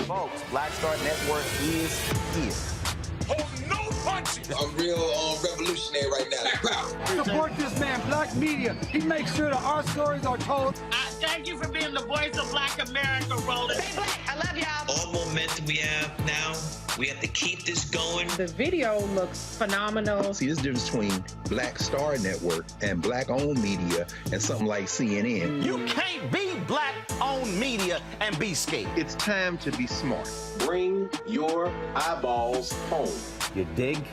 Folks, Black Star Network is here. Hold no punches. I'm real revolutionary right now. Black power. Support this man, Black media. He makes sure that our stories are told. Thank you for being the voice of Black America, Roland. Stay black. I love y'all. All momentum we have now, we have to keep this going. The video looks phenomenal. See, this difference between Black Star Network and Black-owned media and something like CNN. You can't be Black-owned media and be scared. It's time to be smart. Bring your eyeballs home. You dig?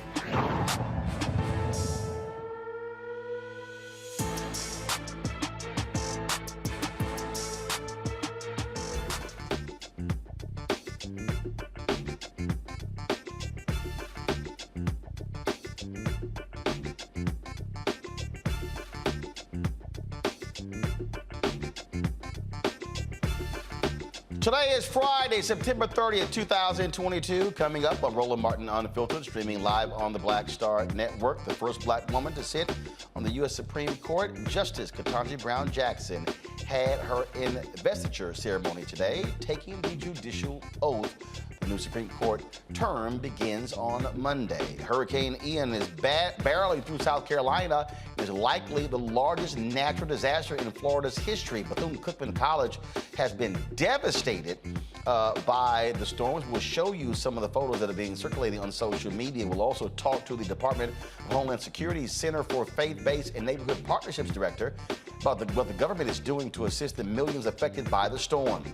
Today is Friday, September 30th, 2022. Coming up on Roland Martin Unfiltered, streaming live on the Black Star Network. The first Black woman to sit on the U.S. Supreme Court, Justice Ketanji Brown Jackson, had her investiture ceremony today, taking the Judicial Oath. The new Supreme Court term begins on Monday. Hurricane Ian is barreling through South Carolina. It is likely the largest natural disaster in Florida's history. Bethune-Cookman College has been devastated by the storms. We'll show you some of the photos that are being circulated on social media. We'll also talk to the Department of Homeland Security's Center for Faith-Based and Neighborhood Partnerships Director about what the government is doing to assist the millions affected by the storm.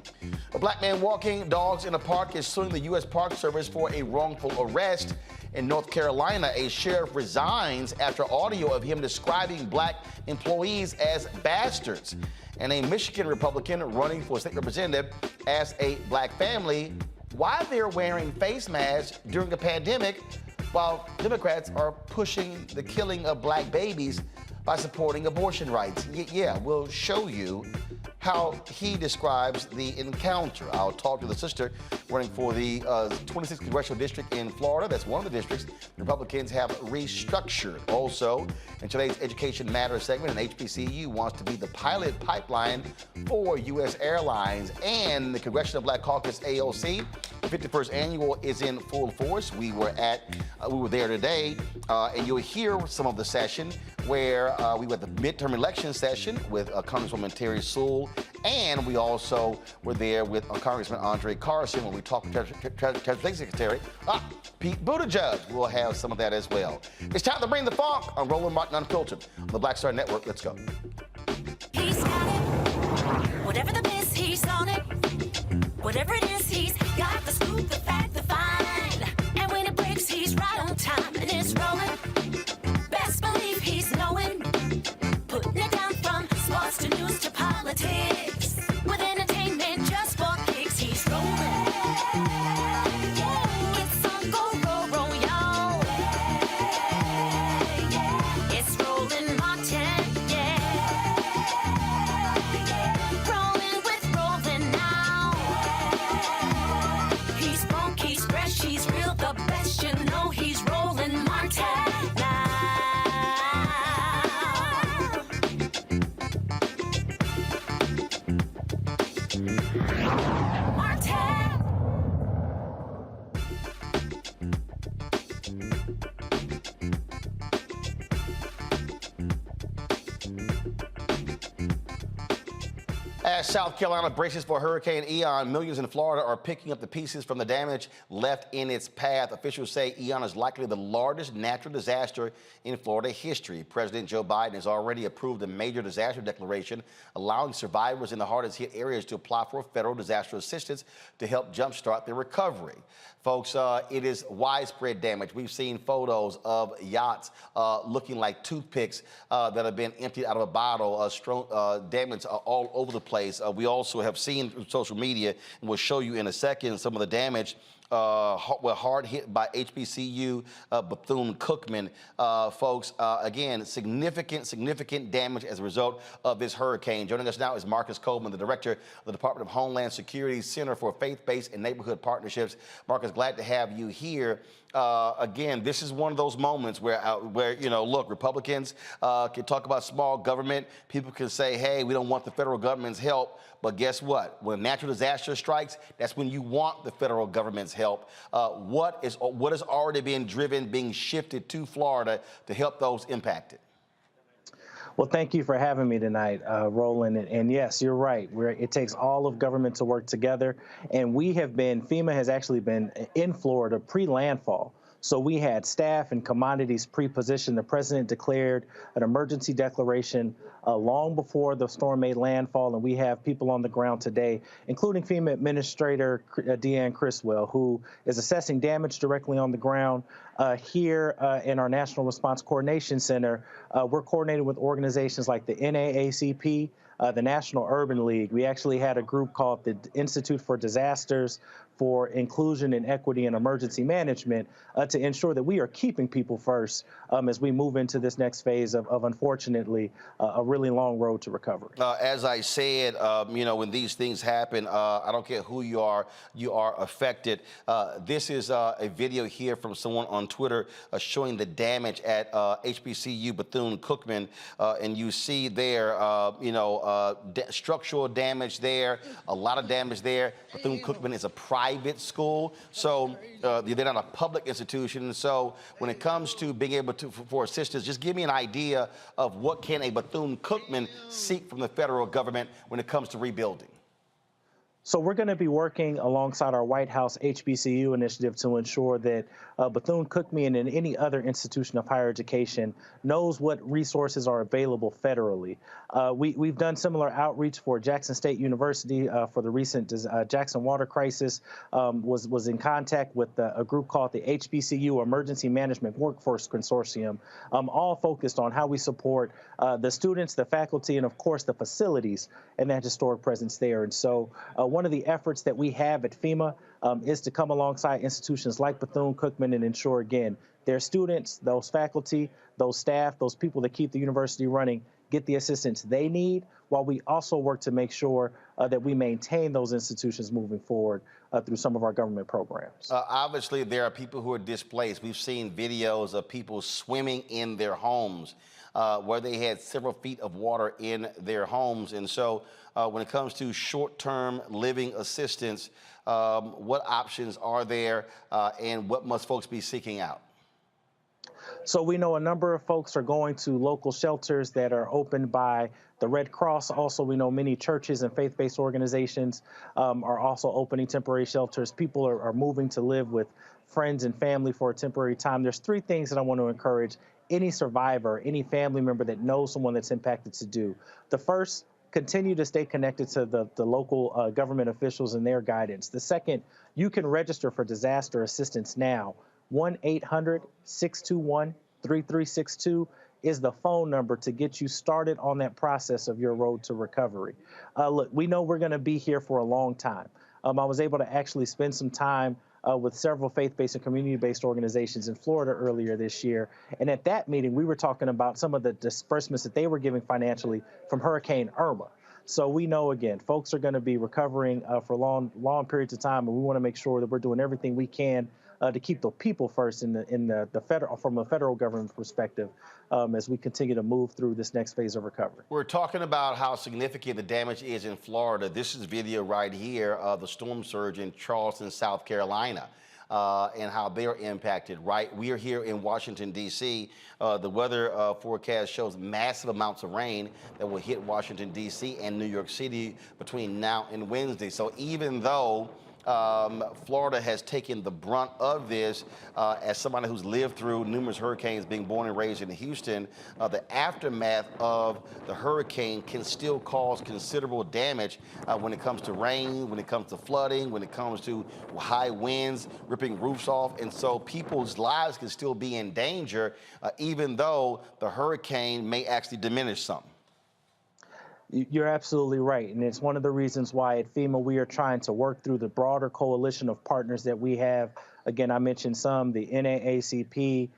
A black man walking dogs in a park is suing the U.S. Park Service for a wrongful arrest. In North Carolina, a sheriff resigns after audio of him describing black employees as bastards. And a Michigan Republican running for state representative asked a black family why they're wearing face masks during a pandemic while Democrats are pushing the killing of black babies by supporting abortion rights. Yeah, we'll show you how he describes the encounter. I'll talk to the sister running for the 26th Congressional District in Florida. That's one of the districts Republicans have restructured. Also, in today's Education Matters segment, an HBCU wants to be the pilot pipeline for U.S. airlines. And the Congressional Black Caucus AOC, the 51st annual, is in full force. We were there today, and you'll hear some of the session where we were at the midterm election session with Congresswoman Terry Sewell, and we also were there with Congressman Andre Carson when we talked to Transportation Secretary Pete Buttigieg. We'll have some of that as well. It's time to bring the funk on Roland Martin Unfiltered on the Black Star Network. Let's go. He's got it. Whatever the miss, he's on it. Whatever it is, he's got the scoop, the fact, the find. And when it breaks, he's right on time, and it's rolling. Best believe he's knowing. Putting it down from sports to news to politics. With entertainment just for kicks, he's rolling. It's on go, y'all. It's Roland Martin, rolling with Roland now. He's funk, he's fresh, he's real, the best, you know he's Roland Martin now. As South Carolina braces for Hurricane Ian, millions in Florida are picking up the pieces from the damage left in its path. Officials say Ian is likely the largest natural disaster in Florida history. President Joe Biden has already approved a major disaster declaration, allowing survivors in the hardest hit areas to apply for federal disaster assistance to help jumpstart their recovery. Folks, it is widespread damage. We've seen photos of yachts looking like toothpicks that have been emptied out of a bottle, damage all over the place. We also have seen through social media, and we'll show you in a second some of the damage were hard hit by HBCU Bethune-Cookman. Folks, again, significant damage as a result of this hurricane. Joining us now is Marcus Coleman, the director of the Department of Homeland Security's Center for Faith-Based and Neighborhood Partnerships. Marcus, glad to have you here. Again, this is one of those moments where you know, look, Republicans can talk about small government. People can say, hey, we don't want the federal government's help. But guess what? When a natural disaster strikes, that's when you want the federal government's help. What is already being shifted to Florida to help those impacted? Well, thank you for having me tonight, Roland. And yes, you're right. It takes all of government to work together. And FEMA has actually been in Florida pre-landfall. So we had staff and commodities pre-positioned. The president declared an emergency declaration long before the storm made landfall, and we have people on the ground today, including FEMA Administrator Deanne Criswell, who is assessing damage directly on the ground. Here in our National Response Coordination Center, we're coordinating with organizations like the NAACP, the National Urban League. We actually had a group called the Institute for Disasters for Inclusion and Equity and Emergency Management to ensure that we are keeping people first as we move into this next phase of unfortunately, a really long road to recovery. As I said, you know, when these things happen, I don't care who you are affected. This is a video here from someone on Twitter showing the damage at HBCU Bethune-Cookman, and you see there, you know, structural damage there, a lot of damage there. Bethune-Cookman is a private school, so they're not a public institution. So when it comes to being able to for assistance, just give me an idea of what can a Bethune-Cookman seek from the federal government when it comes to rebuilding. So we're going to be working alongside our White House HBCU initiative to ensure that Bethune-Cookman and any other institution of higher education knows what resources are available federally. We've done similar outreach for Jackson State University for the recent Jackson water crisis. Was in contact with a group called the HBCU Emergency Management Workforce Consortium, all focused on how we support the students, the faculty, and of course the facilities and that historic presence there. And so one of the efforts that we have at FEMA is to come alongside institutions like Bethune-Cookman and ensure, again, their students, those faculty, those staff, those people that keep the university running get the assistance they need, while we also work to make sure that we maintain those institutions moving forward through some of our government programs. Obviously, there are people who are displaced. We've seen videos of people swimming in their homes where they had several feet of water in their homes. And so when it comes to short-term living assistance, what options are there and what must folks be seeking out? So we know a number of folks are going to local shelters that are opened by the Red Cross. Also, we know many churches and faith-based organizations are also opening temporary shelters. People are moving to live with friends and family for a temporary time. There's three things that I want to encourage any survivor, any family member that knows someone that's impacted to do. The first, continue to stay connected to the local government officials and their guidance. The second, you can register for disaster assistance now. 1-800-621-3362 is the phone number to get you started on that process of your road to recovery. Look, we know we're going to be here for a long time. I was able to actually spend some time with several faith-based and community-based organizations in Florida earlier this year. And at that meeting, we were talking about some of the disbursements that they were giving financially from Hurricane Irma. So we know, again, folks are going to be recovering for long periods of time, and we want to make sure that we're doing everything we can to keep the people first in the federal, from a federal government perspective, as we continue to move through this next phase of recovery. We're talking about how significant the damage is in Florida. This is video right here of the storm surge in Charleston, South Carolina, and how they're impacted, right? We are here in Washington, D.C. The weather forecast shows massive amounts of rain that will hit Washington, D.C. and New York City between now and Wednesday. So even though Florida has taken the brunt of this, as somebody who's lived through numerous hurricanes, being born and raised in Houston, the aftermath of the hurricane can still cause considerable damage when it comes to rain, when it comes to flooding, when it comes to high winds, ripping roofs off. And so people's lives can still be in danger, even though the hurricane may actually diminish something. You're absolutely right. And it's one of the reasons why at FEMA we are trying to work through the broader coalition of partners that we have. Again, I mentioned some, the NAACP,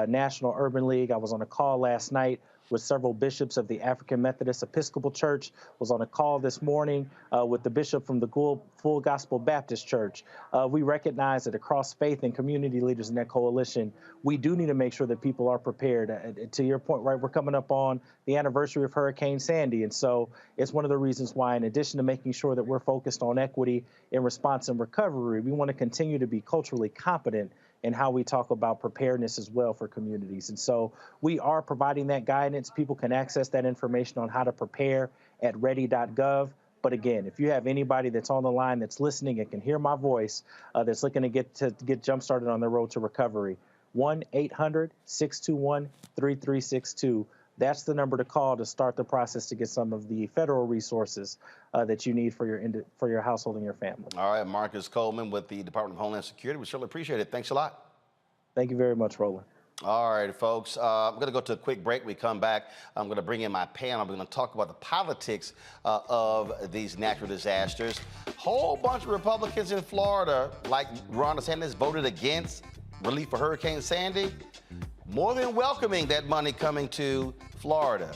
National Urban League. I was on a call last night with several bishops of the African Methodist Episcopal Church, was on a call this morning with the bishop from the Full Gospel Baptist Church. We recognize that across faith and community leaders in that coalition, we do need to make sure that people are prepared. To your point, right, we're coming up on the anniversary of Hurricane Sandy. And so it's one of the reasons why, in addition to making sure that we're focused on equity in response and recovery, we want to continue to be culturally competent in how we talk about preparedness as well for communities. And so we are providing that guidance. People can access that information on how to prepare at ready.gov. But again, if you have anybody that's on the line that's listening and can hear my voice, that's looking to get jump started on their road to recovery, 1-800-621-3362. That's the number to call to start the process to get some of the federal resources that you need for your household and your family. All right, Marcus Coleman with the Department of Homeland Security. We certainly appreciate it. Thanks a lot. Thank you very much, Roland. All right, folks. I'm going to go to a quick break. We come back. I'm going to bring in my panel. I'm going to talk about the politics of these natural disasters. Whole bunch of Republicans in Florida, like Ron DeSantis, voted against relief for Hurricane Sandy. More than welcoming that money coming to Florida.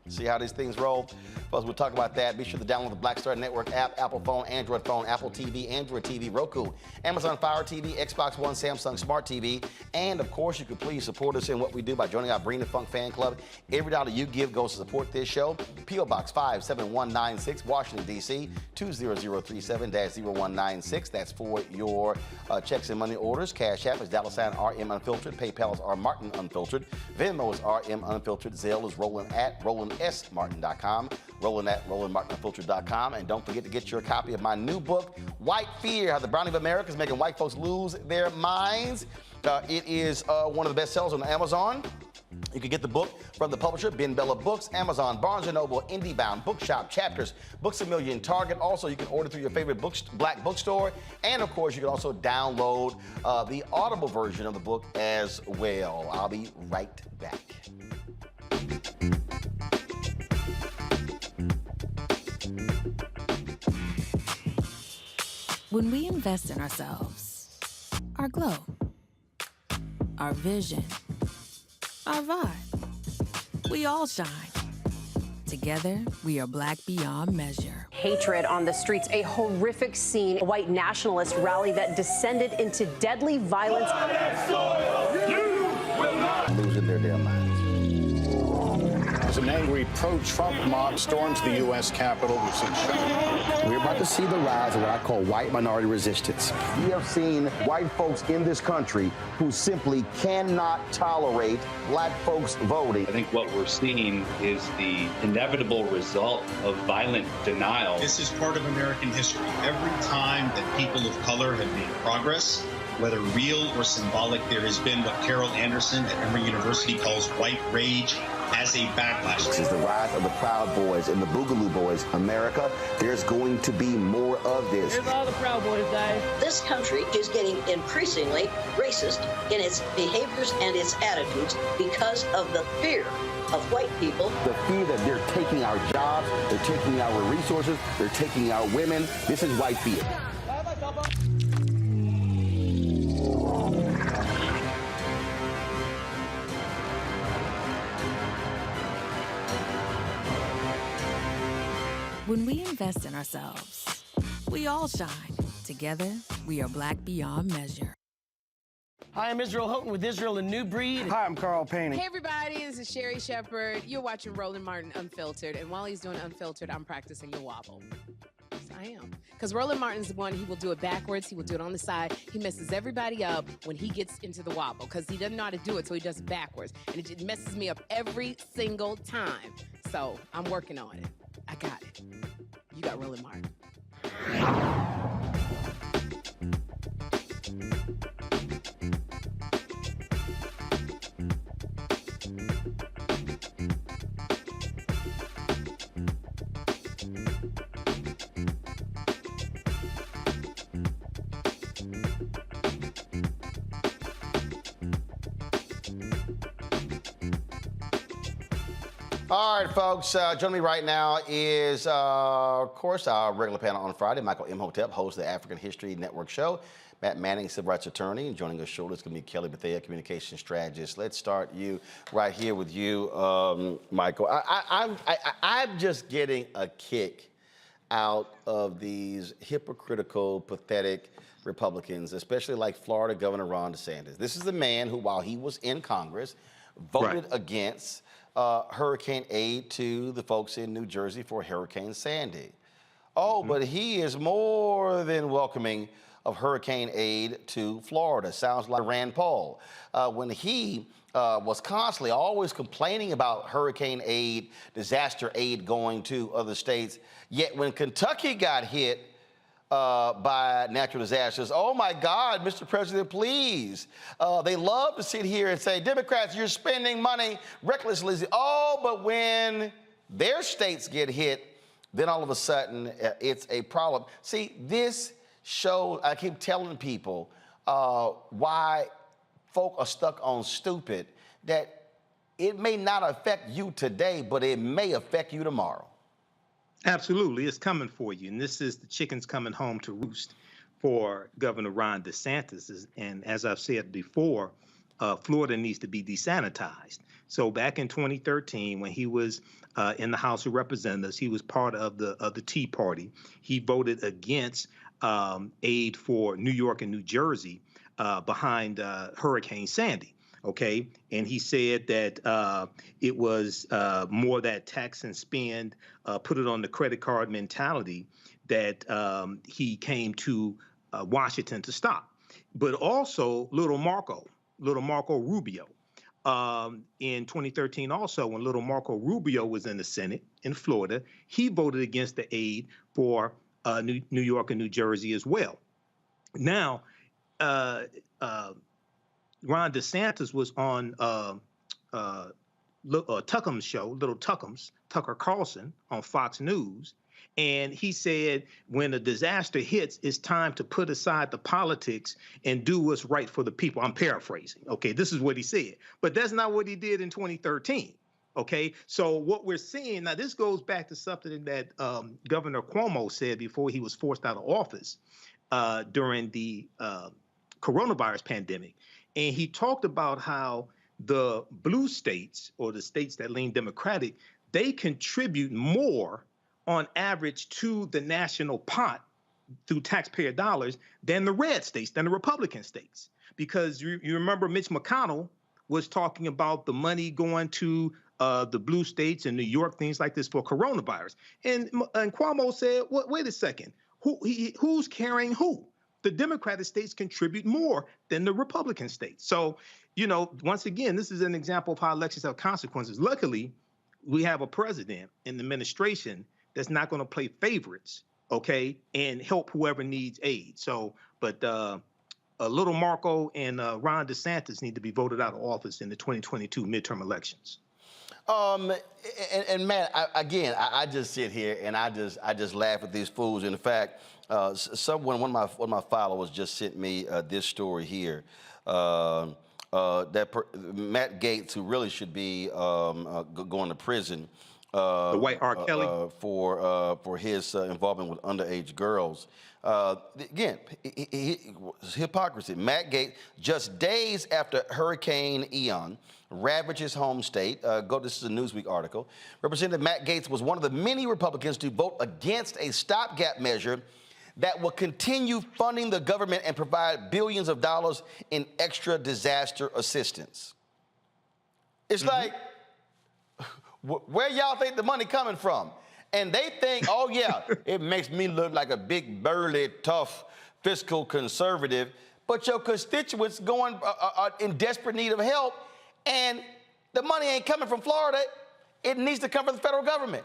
See how these things roll? Folks, we'll talk about that. Be sure to download the Black Star Network app, Apple phone, Android phone, Apple TV, Android TV, Roku, Amazon Fire TV, Xbox One, Samsung Smart TV. And, of course, you can please support us in what we do by joining our Bring the Funk fan club. Every dollar you give goes to support this show. P.O. Box 57196, Washington, D.C., 20037-0196. That's for your checks and money orders. Cash App is $RM Unfiltered. PayPal is R Martin Unfiltered. Venmo is RM Unfiltered. Zelle is Roland at RolandSMartin.com. Roland at RolandMartinUnfiltered.com. And don't forget to get your copy of my new book, White Fear, How the Browning of America is Making White Folks Lose Their Minds. It is one of the best sellers on Amazon. You can get the book from the publisher, Ben Bella Books, Amazon, Barnes & Noble, IndieBound, Bookshop, Chapters, Books A Million, Target. Also, you can order through your favorite black bookstore. And, of course, you can also download the Audible version of the book as well. I'll be right back. When we invest in ourselves, our glow, our vision, our vibe, we all shine. Together, we are black beyond measure. Hatred on the streets, a horrific scene, a white nationalist rally that descended into deadly violence. Losing their damn minds. As an angry pro-Trump mob storms the U.S. Capitol, we're about to see the rise of what I call white minority resistance. We have seen white folks in this country who simply cannot tolerate black folks voting. I think what we're seeing is the inevitable result of violent denial. This is part of American history. Every time that people of color have made progress, whether real or symbolic, there has been what Carol Anderson at Emory University calls white rage as a backlash. This is the rise of the Proud Boys and the Boogaloo Boys. America, there's going to be more of this. Here's all the Proud Boys, guys. This country is getting increasingly racist in its behaviors and its attitudes because of the fear of white people. The fear that they're taking our jobs, they're taking our resources, they're taking our women. This is white fear. When we invest in ourselves, we all shine. Together, we are black beyond measure. Hi, I'm Israel Houghton with Israel A New Breed. Hi, I'm Carl Payne. Hey, everybody, this is Sherry Shepherd. You're watching Roland Martin Unfiltered, and while he's doing Unfiltered, I'm practicing the wobble. Yes, I am. Because Roland Martin's the one, he will do it backwards, he will do it on the side. He messes everybody up when he gets into the wobble, because he doesn't know how to do it, so he does it backwards. And it just messes me up every single time. So I'm working on it. I got it. You got Roland Martin. All right, folks, joining me right now is, of course, our regular panel on Friday. Michael Imhotep, host of the African History Network show. Matt Manning, civil rights attorney. And joining us shortly is going to be Kelly Bethea, communication strategist. Let's start you right here with you, Michael. I'm just getting a kick out of these hypocritical, pathetic Republicans, especially like Florida Governor Ron DeSantis. This is the man who, while he was in Congress, voted against hurricane aid to the folks in New Jersey for Hurricane Sandy. Oh, but he is more than welcoming of hurricane aid to Florida. Sounds like Rand Paul. When he was constantly always complaining about hurricane aid, disaster aid going to other states, yet when Kentucky got hit by natural disasters, oh my God, Mr. President, please. They love to sit here and say, Democrats, you're spending money recklessly. Oh, but when their states get hit, then all of a sudden it's a problem. See, this shows, I keep telling people why folk are stuck on stupid, that it may not affect you today, but it may affect you tomorrow. Absolutely. It's coming for you. And this is the chickens coming home to roost for Governor Ron DeSantis. And as I've said before, Florida needs to be desanitized. So back in 2013, when he was in the House of Representatives, he was part of the Tea Party. He voted against aid for New York and New Jersey behind Hurricane Sandy. Okay, and he said that it was more that tax and spend, put it on the credit card mentality that he came to Washington to stop. But also little Marco Rubio, in 2013 also, when little Marco Rubio was in the Senate in Florida, he voted against the aid for New York and New Jersey as well. Now, Ron DeSantis was on Tucker's show, Little Tucker's, Tucker Carlson on Fox News, and he said, when a disaster hits, it's time to put aside the politics and do what's right for the people. I'm paraphrasing. Okay, this is what he said. But that's not what he did in 2013. Okay, so what we're seeing now, this goes back to something that Governor Cuomo said before he was forced out of office during the coronavirus pandemic. And he talked about how the blue states, or the states that lean Democratic, they contribute more on average to the national pot through taxpayer dollars than the red states, than the Republican states. Because you remember Mitch McConnell was talking about the money going to the blue states and New York, things like this for coronavirus. And Cuomo said, wait a second, who's carrying who? The Democratic states contribute more than the Republican states. So, you know, once again, this is an example of how elections have consequences. Luckily, we have a president and administration that's not going to play favorites, okay, and help whoever needs aid. So, but Little Marco and Ron DeSantis need to be voted out of office in the 2022 midterm elections. And Matt, I just sit here and I just laugh at these fools. In fact, one of my followers just sent me this story here. Matt Gaetz, who really should be going to prison, the white R. Kelly, for his involvement with underage girls. Again, hypocrisy. Matt Gaetz, just days after Hurricane Ian ravaged his home state, this is a Newsweek article, Representative Matt Gaetz was one of the many Republicans to vote against a stopgap measure that will continue funding the government and provide billions of dollars in extra disaster assistance. It's like, where y'all think the money coming from? And they think, oh yeah, it makes me look like a big, burly, tough, fiscal conservative, but your constituents going are in desperate need of help, and the money ain't coming from Florida. It needs to come from the federal government.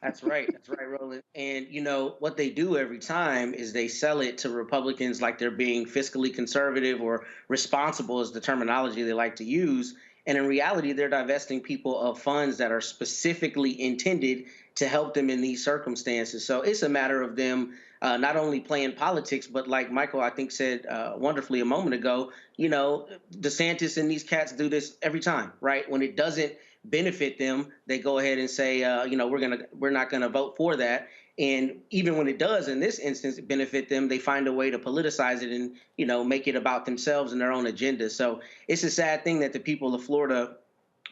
That's right, Roland. And you know, what they do every time is they sell it to Republicans like they're being fiscally conservative or responsible is the terminology they like to use. And in reality, they're divesting people of funds that are specifically intended to help them in these circumstances. So it's a matter of them not only playing politics, but like Michael, I think, said wonderfully a moment ago, you know, DeSantis and these cats do this every time, right? When it doesn't benefit them, they go ahead and say, you know, we're not going to vote for that. And even when it does, in this instance, benefit them, they find a way to politicize it and, you know, make it about themselves and their own agenda. So it's a sad thing that the people of Florida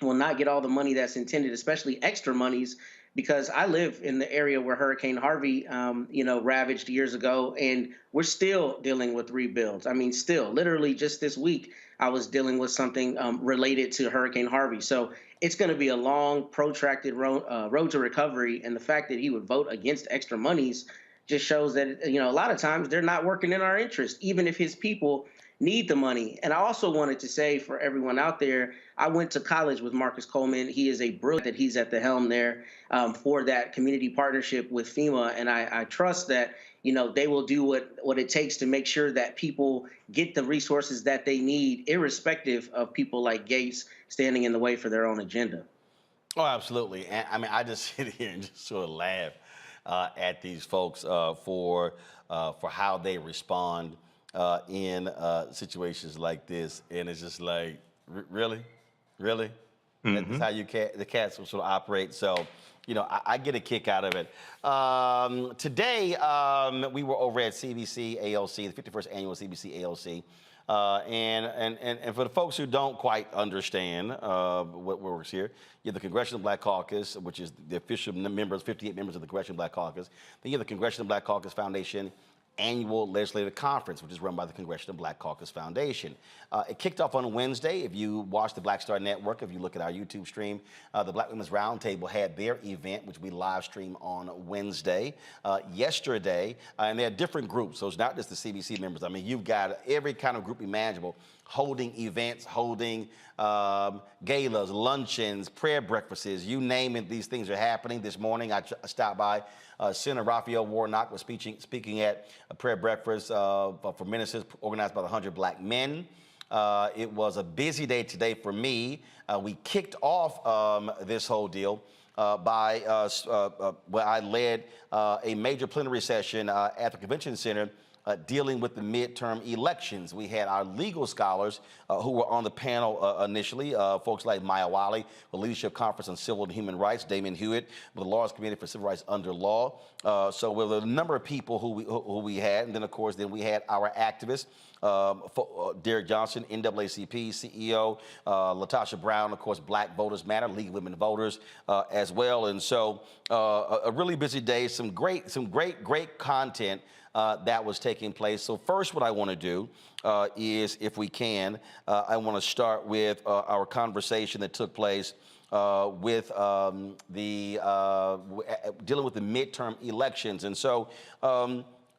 will not get all the money that's intended, especially extra monies, because I live in the area where Hurricane Harvey, you know, ravaged years ago, and we're still dealing with rebuilds. I mean, still, literally just this week, I was dealing with something related to Hurricane Harvey. So it's going to be a long, protracted road to recovery. And the fact that he would vote against extra monies just shows that, you know, a lot of times they're not working in our interest, even if his people need the money. And I also wanted to say for everyone out there, I went to college with Marcus Coleman. He is a brilliant that he's at the helm there for that community partnership with FEMA. And I trust that, you know, they will do what it takes to make sure that people get the resources that they need, irrespective of people like Gaetz standing in the way for their own agenda. Oh, absolutely. And I mean, I just sit here and just sort of laugh at these folks for how they respond in situations like this. And it's just like, really? That's how the cats will sort of operate. So, you know, I get a kick out of it. Today, we were over at CBC ALC, the 51st annual CBC ALC. And for the folks who don't quite understand what works here, you have the Congressional Black Caucus, which is the official members, 58 members of the Congressional Black Caucus. Then you have the Congressional Black Caucus Foundation Annual Legislative Conference, which is run by the Congressional Black Caucus Foundation. It kicked off on Wednesday. If you watch the Black Star Network, if you look at our YouTube stream, the Black Women's Roundtable had their event, which we live stream on Wednesday. Yesterday, and they had different groups, so it's not just the CBC members. I mean, you've got every kind of group imaginable holding events, holding galas, luncheons, prayer breakfasts, you name it, these things are happening. This morning, I stopped by. Senator Raphael Warnock was speaking at a prayer breakfast for ministers organized by the 100 Black Men. It was a busy day today for me. We kicked off this whole deal where I led a major plenary session at the Convention Center dealing with the midterm elections. We had our legal scholars who were on the panel initially, folks like Maya Wiley, the Leadership Conference on Civil and Human Rights, Damon Hewitt, with the Laws Committee for Civil Rights Under Law. So with a number of people who we had, and then of course, we had our activists, Derek Johnson, NAACP CEO, Latasha Brown, of course, Black Voters Matter, League of Women Voters as well. And so a really busy day, some great content that was taking place. So first, what I want to do is, if we can, I want to start with our conversation that took place with dealing with the midterm elections. And so,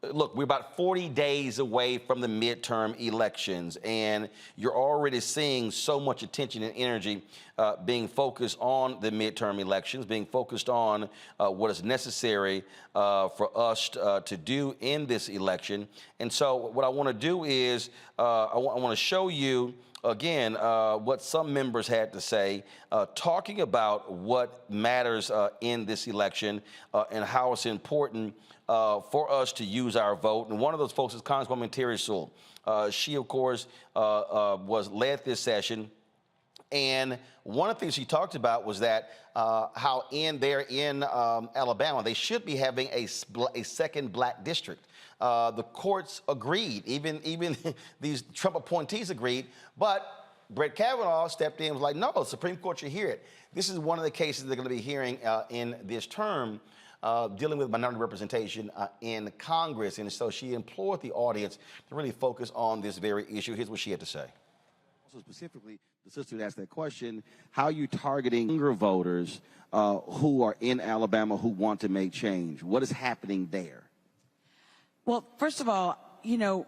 look, we're about 40 days away from the midterm elections, and you're already seeing so much attention and energy being focused on the midterm elections, being focused on what is necessary for us to do in this election. And so what I want to do is I want to show you again, what some members had to say, talking about what matters in this election and how it's important for us to use our vote. And one of those folks is Congresswoman Terry Sewell. She, of course, led this session. And one of the things she talked about was that how in Alabama, they should be having a second Black district. The courts agreed, even these Trump appointees agreed, but Brett Kavanaugh stepped in and was like, no, the Supreme Court should hear it. This is one of the cases they're going to be hearing in this term, dealing with minority representation in Congress. And so she implored the audience to really focus on this very issue. Here's what she had to say. Also specifically, the sister who asked that question, how are you targeting younger voters who are in Alabama who want to make change? What is happening there? Well, first of all, you know,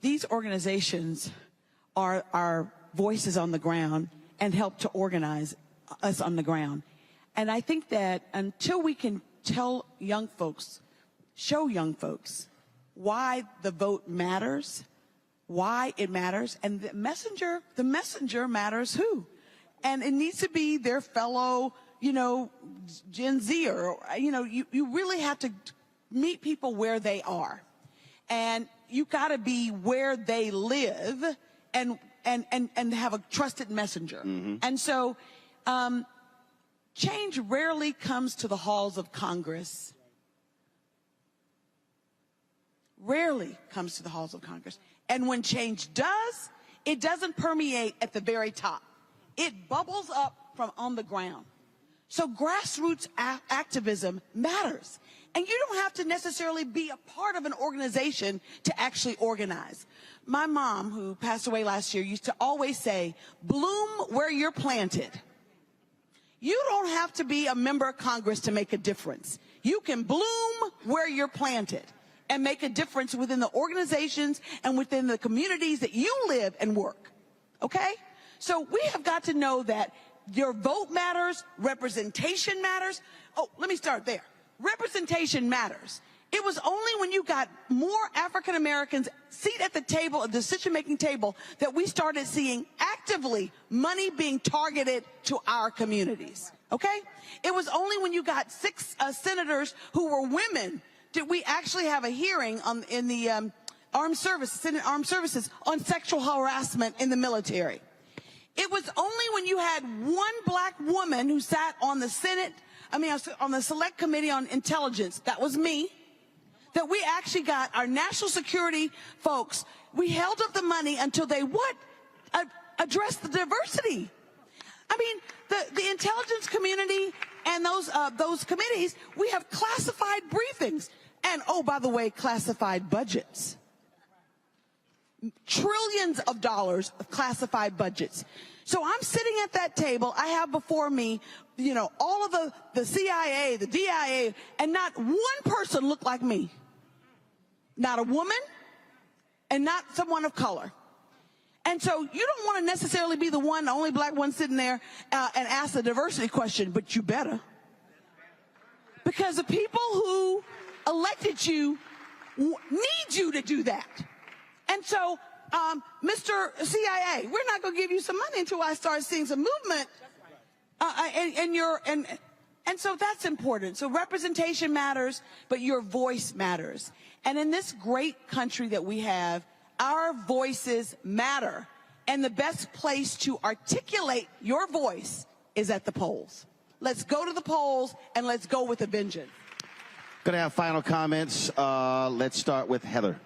these organizations are our voices on the ground and help to organize us on the ground. And I think that until we can tell young folks, show young folks why the vote matters, why it matters, and the messenger matters who. And it needs to be their fellow, you know, Gen Z, or, you know, you really have to meet people where they are. And you got to be where they live and have a trusted messenger. Mm-hmm. And so change rarely comes to the halls of Congress. Rarely comes to the halls of Congress. And when change does, it doesn't permeate at the very top. It bubbles up from on the ground. So grassroots activism matters. And you don't have to necessarily be a part of an organization to actually organize. My mom, who passed away last year, used to always say, bloom where you're planted. You don't have to be a member of Congress to make a difference. You can bloom where you're planted and make a difference within the organizations and within the communities that you live and work. Okay? So we have got to know that your vote matters, representation matters. Oh, let me start there. Representation matters. It was only when you got more African Americans seat at the table, a decision-making table, that we started seeing actively money being targeted to our communities. Okay? It was only when you got 6 senators who were women did we actually have a hearing in the Senate Armed Services on sexual harassment in the military. It was only when you had one Black woman who sat on the on the Select Committee on Intelligence, that was me, that we actually got our national security folks, we held up the money until they addressed the diversity. I mean, the intelligence community and those committees, we have classified briefings. And, oh, by the way, classified budgets. Trillions of dollars of classified budgets. So I'm sitting at that table. I have before me, you know, all of the CIA, the DIA, and not one person looked like me. Not a woman and not someone of color. And so you don't want to necessarily be the only black one sitting there and ask the diversity question, but you better. Because the people who elected you need you to do that. And so, Mr. CIA, we're not going to give you some money until I start seeing some movement. And so that's important. So representation matters, but your voice matters. And in this great country that we have, our voices matter. And the best place to articulate your voice is at the polls. Let's go to the polls and let's go with a vengeance. Going to have final comments. Let's start with Heather.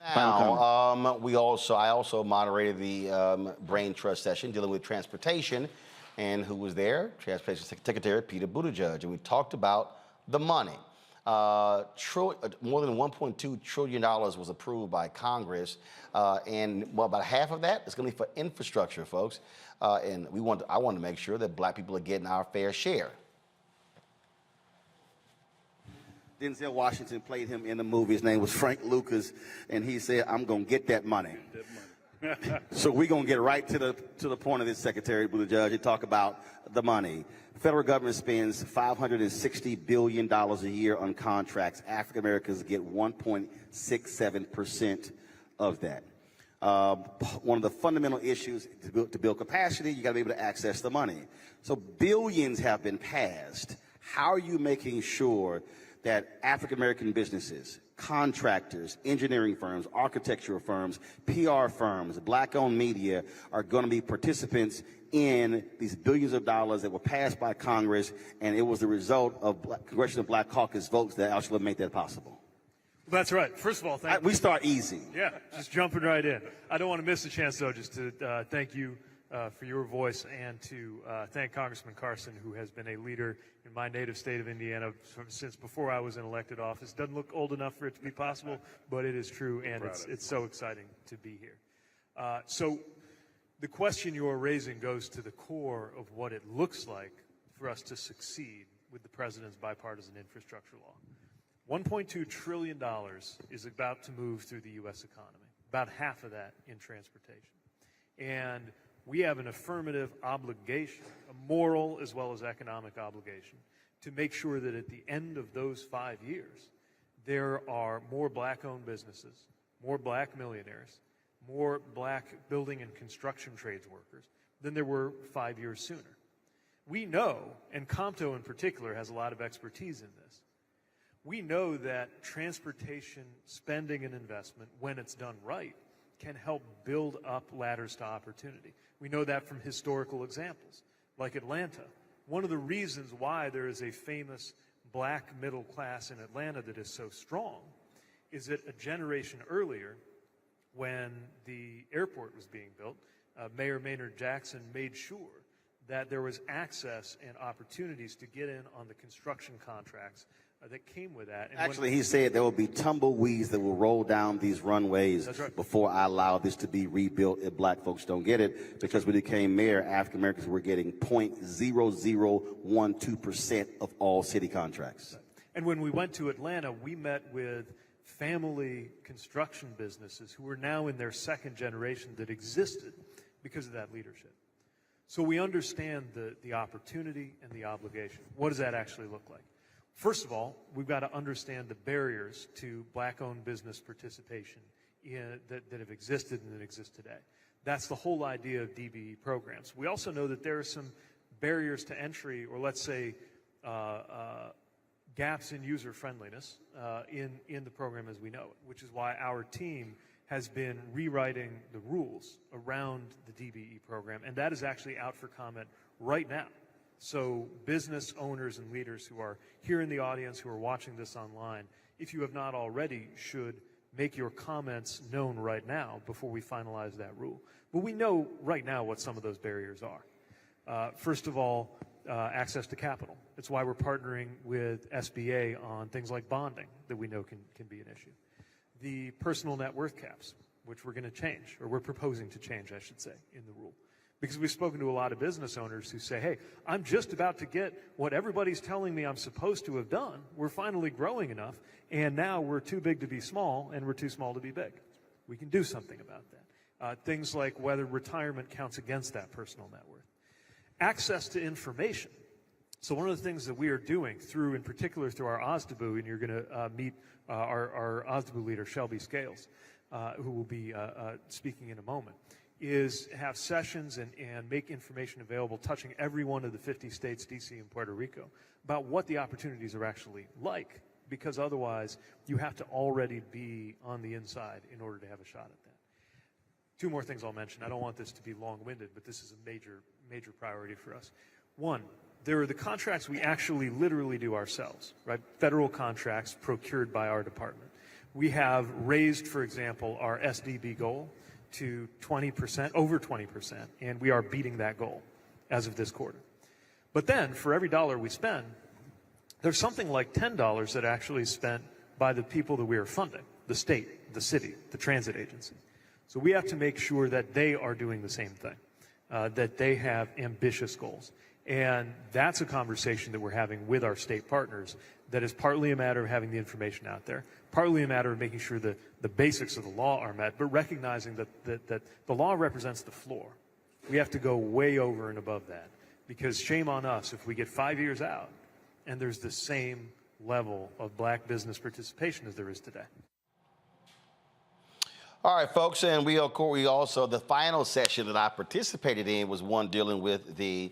Now, I also moderated the Brain Trust session dealing with transportation, and who was there? Transportation Secretary Peter Buttigieg, and we talked about the money. More than $1.2 trillion was approved by Congress, and about half of that is going to be for infrastructure, folks. And I want to make sure that black people are getting our fair share. Denzel Washington played him in the movie. His name was Frank Lucas, and he said, "I'm going to get that money." So we're going to get right to the point of this, Secretary Buttigieg, and talk about the money. Federal government spends $560 billion a year on contracts. African Americans get 1.67% of that. One of the fundamental issues to build capacity, you got to be able to access the money. So billions have been passed. How are you making sure that African American businesses, contractors, engineering firms, architectural firms, PR firms, black-owned media are going to be participants in these billions of dollars that were passed by Congress, and it was the result of Congressional Black Caucus votes that actually made that possible? That's right. First of all, thank you. We start easy. Yeah, just jumping right in. I don't want to miss the chance, though, just to thank you for your voice and to thank Congressman Carson, who has been a leader in my native state of Indiana since before I was in elected office. Doesn't look old enough for it to be possible, but it is true, and it's so exciting to be here. So the question you're raising goes to the core of what it looks like for us to succeed with the president's bipartisan infrastructure law. $1.2 trillion is about to move through the U.S. economy, about half of that in transportation. And we have an affirmative obligation, a moral as well as economic obligation, to make sure that at the end of those 5 years, there are more black-owned businesses, more black millionaires, more black building and construction trades workers than there were 5 years sooner. We know, and Compto in particular has a lot of expertise in this, we know that transportation spending and investment, when it's done right, can help build up ladders to opportunity. We know that from historical examples, like Atlanta. One of the reasons why there is a famous black middle class in Atlanta that is so strong is that a generation earlier, when the airport was being built, Mayor Maynard Jackson made sure that there was access and opportunities to get in on the construction contracts that came with that. And actually, he said there will be tumbleweeds that will roll down these runways before I allow this to be rebuilt if black folks don't get it, because when he became mayor, African Americans were getting 0.0012% of all city contracts. And when we went to Atlanta, we met with family construction businesses who are now in their second generation that existed because of that leadership. So we understand the opportunity and the obligation. What does that actually look like? First of all, we've got to understand the barriers to black-owned business participation that have existed and that exist today. That's the whole idea of DBE programs. We also know that there are some barriers to entry, or let's say gaps in user friendliness in the program as we know it, which is why our team has been rewriting the rules around the DBE program, and that is actually out for comment right now. So business owners and leaders who are here in the audience, who are watching this online, if you have not already, should make your comments known right now before we finalize that rule. But we know right now what some of those barriers are. First of all, access to capital. It's why we're partnering with SBA on things like bonding that we know can be an issue. The personal net worth caps, which we're going to change, or we're proposing to change, I should say, in the rule. Because we've spoken to a lot of business owners who say, hey, I'm just about to get what everybody's telling me I'm supposed to have done. We're finally growing enough, and now we're too big to be small, and we're too small to be big. We can do something about that. Things like whether retirement counts against that personal net worth. Access to information. So one of the things that we are doing through, in particular, through our OSDBU, and you're going to meet our OSDBU leader, Shelby Scales, who will be speaking in a moment, is have sessions and make information available touching every one of the 50 states, D.C. and Puerto Rico, about what the opportunities are actually like, because otherwise you have to already be on the inside in order to have a shot at that. Two more things I'll mention. I don't want this to be long-winded, but this is a major priority for us. One, there are the contracts we actually literally do ourselves, right? Federal contracts procured by our department. We have raised, for example, our SDB goal to 20%, over 20%, and we are beating that goal as of this quarter. But then, for every dollar we spend, there's something like $10 that actually is spent by the people that we are funding, the state, the city, the transit agency. So we have to make sure that they are doing the same thing, that they have ambitious goals. And that's a conversation that we're having with our state partners that is partly a matter of having the information out there, partly a matter of making sure that the basics of the law are met, but recognizing that the law represents the floor. We have to go way over and above that, because shame on us if we get 5 years out and there's the same level of black business participation as there is today. All right, folks, and we also, the final session that I participated in was one dealing with the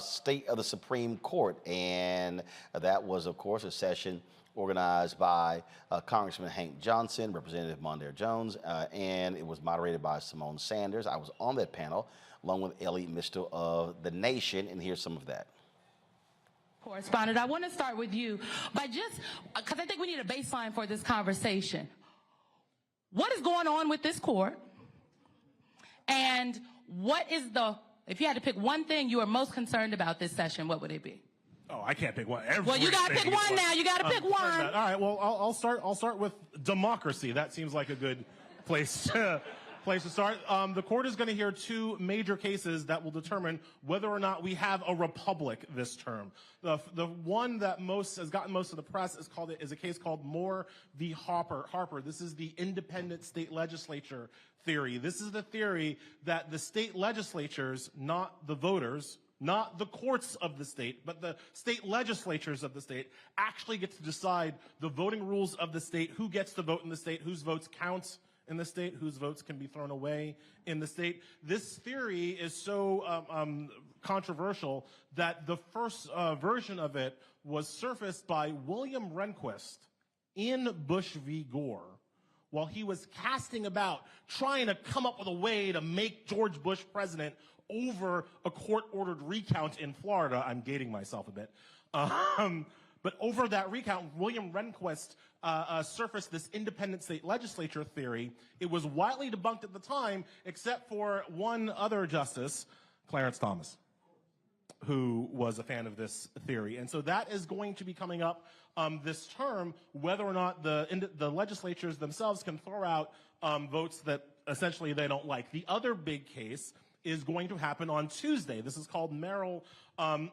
state of the Supreme Court, and that was, of course, a session organized by Congressman Hank Johnson, Representative Mondaire Jones, and it was moderated by Simone Sanders. I was on that panel along with Ellie Mistel of The Nation, and here's some of that. Correspondent, I want to start with you by just, because I think we need a baseline for this conversation. What is going on with this court? And what is if you had to pick one thing you are most concerned about this session, what would it be? Oh, I can't pick one. Well, you got to pick one now. You got to pick one. All right. Well, I'll start with democracy. That seems like a good place to start. The court is going to hear two major cases that will determine whether or not we have a republic this term. The one that has gotten most of the press is a case called Moore v. Harper. This is the independent state legislature theory. This is the theory that the state legislatures, not the voters, not the courts of the state, but the state legislatures of the state, actually get to decide the voting rules of the state, who gets to vote in the state, whose votes count in the state, whose votes can be thrown away in the state. This theory is so controversial that the first version of it was surfaced by William Rehnquist in Bush v. Gore while he was casting about trying to come up with a way to make George Bush president over a court-ordered recount in Florida. I'm gating myself a bit. But over that recount, William Rehnquist surfaced this independent state legislature theory. It was widely debunked at the time, except for one other justice, Clarence Thomas, who was a fan of this theory. And so that is going to be coming up this term, whether or not the legislatures themselves can throw out votes that essentially they don't like. The other big case is going to happen on Tuesday. This is called Merrill. I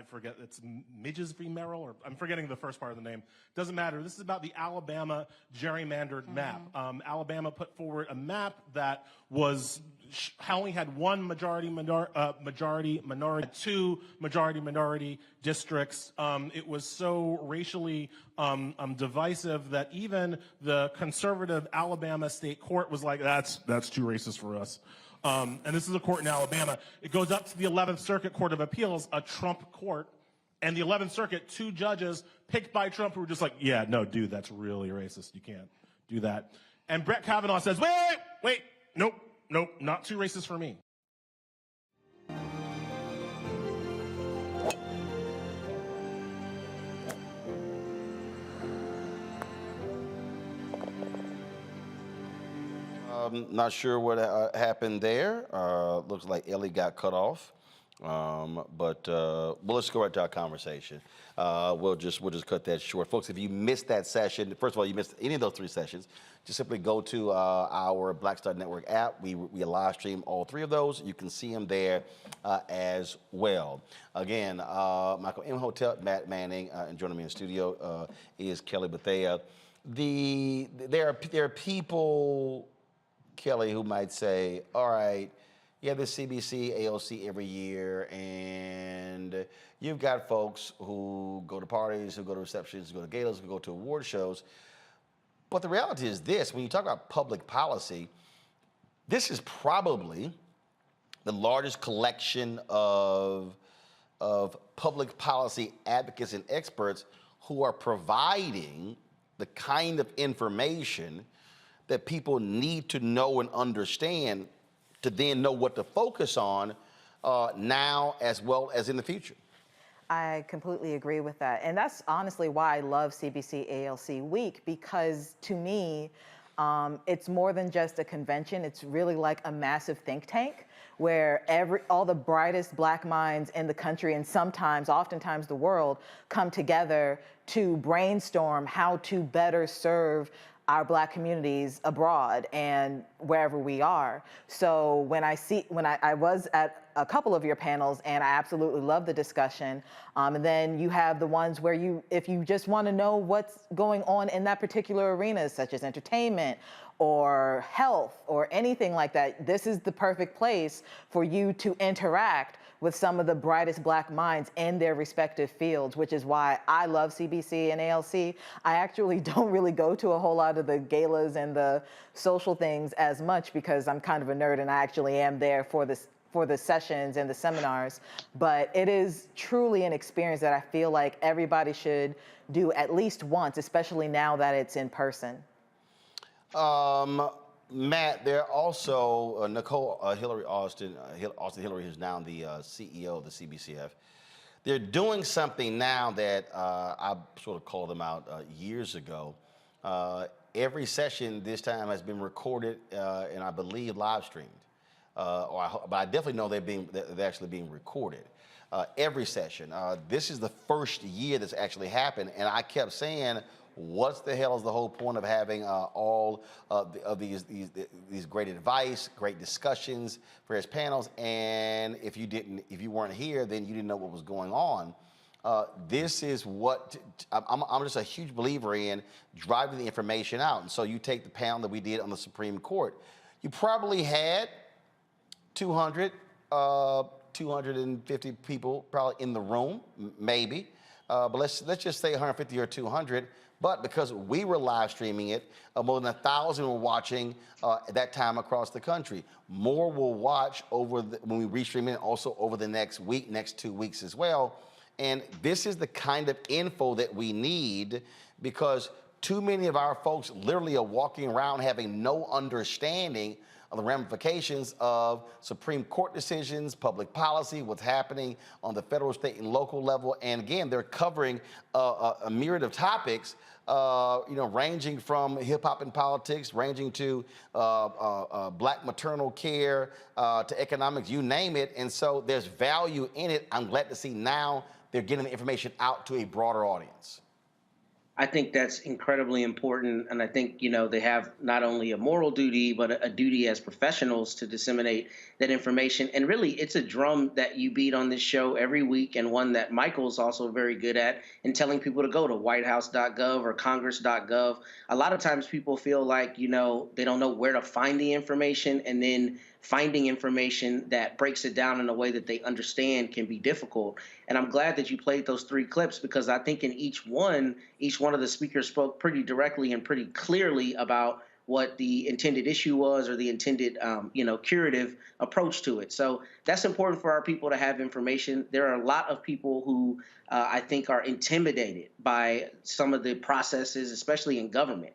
forget, it's Midges v. Merrill, or I'm forgetting the first part of the name. Doesn't matter. This is about the Alabama gerrymandered map. Alabama put forward a map that was only had one majority minority, two majority minority districts. It was so racially divisive that even the conservative Alabama state court was like, that's too racist for us. And this is a court in Alabama. It goes up to the 11th Circuit Court of Appeals, a Trump court. And the 11th Circuit, two judges picked by Trump who were just like, yeah, no, dude, that's really racist. You can't do that. And Brett Kavanaugh says, wait, nope, not too racist for me. Not sure what happened there. Looks like Ellie got cut off. But let's go right to our conversation. We'll just cut that short. Folks, if you missed that session, first of all, you missed any of those three sessions, just simply go to our Black Star Network app. We live stream all three of those. You can see them there as well. Again, Michael Imhotep, Matt Manning, and joining me in the studio is Kelly Bethea. There are people, Kelly, who might say, all right, you have the CBC, ALC every year, and you've got folks who go to parties, who go to receptions, who go to galas, who go to award shows. But the reality is this, when you talk about public policy, this is probably the largest collection of public policy advocates and experts who are providing the kind of information that people need to know and understand to then know what to focus on now as well as in the future. I completely agree with that. And that's honestly why I love CBC ALC Week, because to me, it's more than just a convention. It's really like a massive think tank where all the brightest Black minds in the country and oftentimes the world come together to brainstorm how to better serve our Black communities abroad and wherever we are. So when I was at a couple of your panels, and I absolutely love the discussion. And then you have the ones where if you just want to know what's going on in that particular arena, such as entertainment or health or anything like that, this is the perfect place for you to interact with some of the brightest Black minds in their respective fields, which is why I love CBC and ALC. I actually don't really go to a whole lot of the galas and the social things as much because I'm kind of a nerd and I actually am there for the sessions and the seminars. But it is truly an experience that I feel like everybody should do at least once, especially now that it's in person. Matt, there also Hillary Austin Hillary, who's now the CEO of the CBCF. They're doing something now that I sort of called them out years ago. Every session this time has been recorded and I believe live streamed. But I definitely know they're actually being recorded. Every session. This is the first year that's actually happened, and I kept saying, what's the hell is the whole point of having all of these great advice, great discussions, various panels? And if you weren't here, then you didn't know what was going on. This is what I'm just a huge believer in, driving the information out. And so you take the panel that we did on the Supreme Court. You probably had 250 people probably in the room, maybe. But let's just say 150 or 200. But because we were live streaming it, more than 1,000 were watching at that time across the country. More will watch when we restream it, also over the next 2 weeks as well. And this is the kind of info that we need, because too many of our folks literally are walking around having no understanding of the ramifications of Supreme Court decisions, public policy, what's happening on the federal, state, and local level. And again, they're covering a myriad of topics, ranging from hip hop and politics, ranging to Black maternal care, to economics, you name it. And so there's value in it. I'm glad to see now they're getting the information out to a broader audience. I think that's incredibly important. And I think, they have not only a moral duty, but a duty as professionals to disseminate that information. And really, it's a drum that you beat on this show every week, and one that Michael's also very good at in telling people to go to whitehouse.gov or congress.gov. A lot of times people feel like, they don't know where to find the information, and then finding information that breaks it down in a way that they understand can be difficult. And I'm glad that you played those 3 clips, because I think in each one of the speakers spoke pretty directly and pretty clearly about what the intended issue was, or the intended, curative approach to it. So that's important for our people to have information. There are a lot of people who I think are intimidated by some of the processes, especially in government.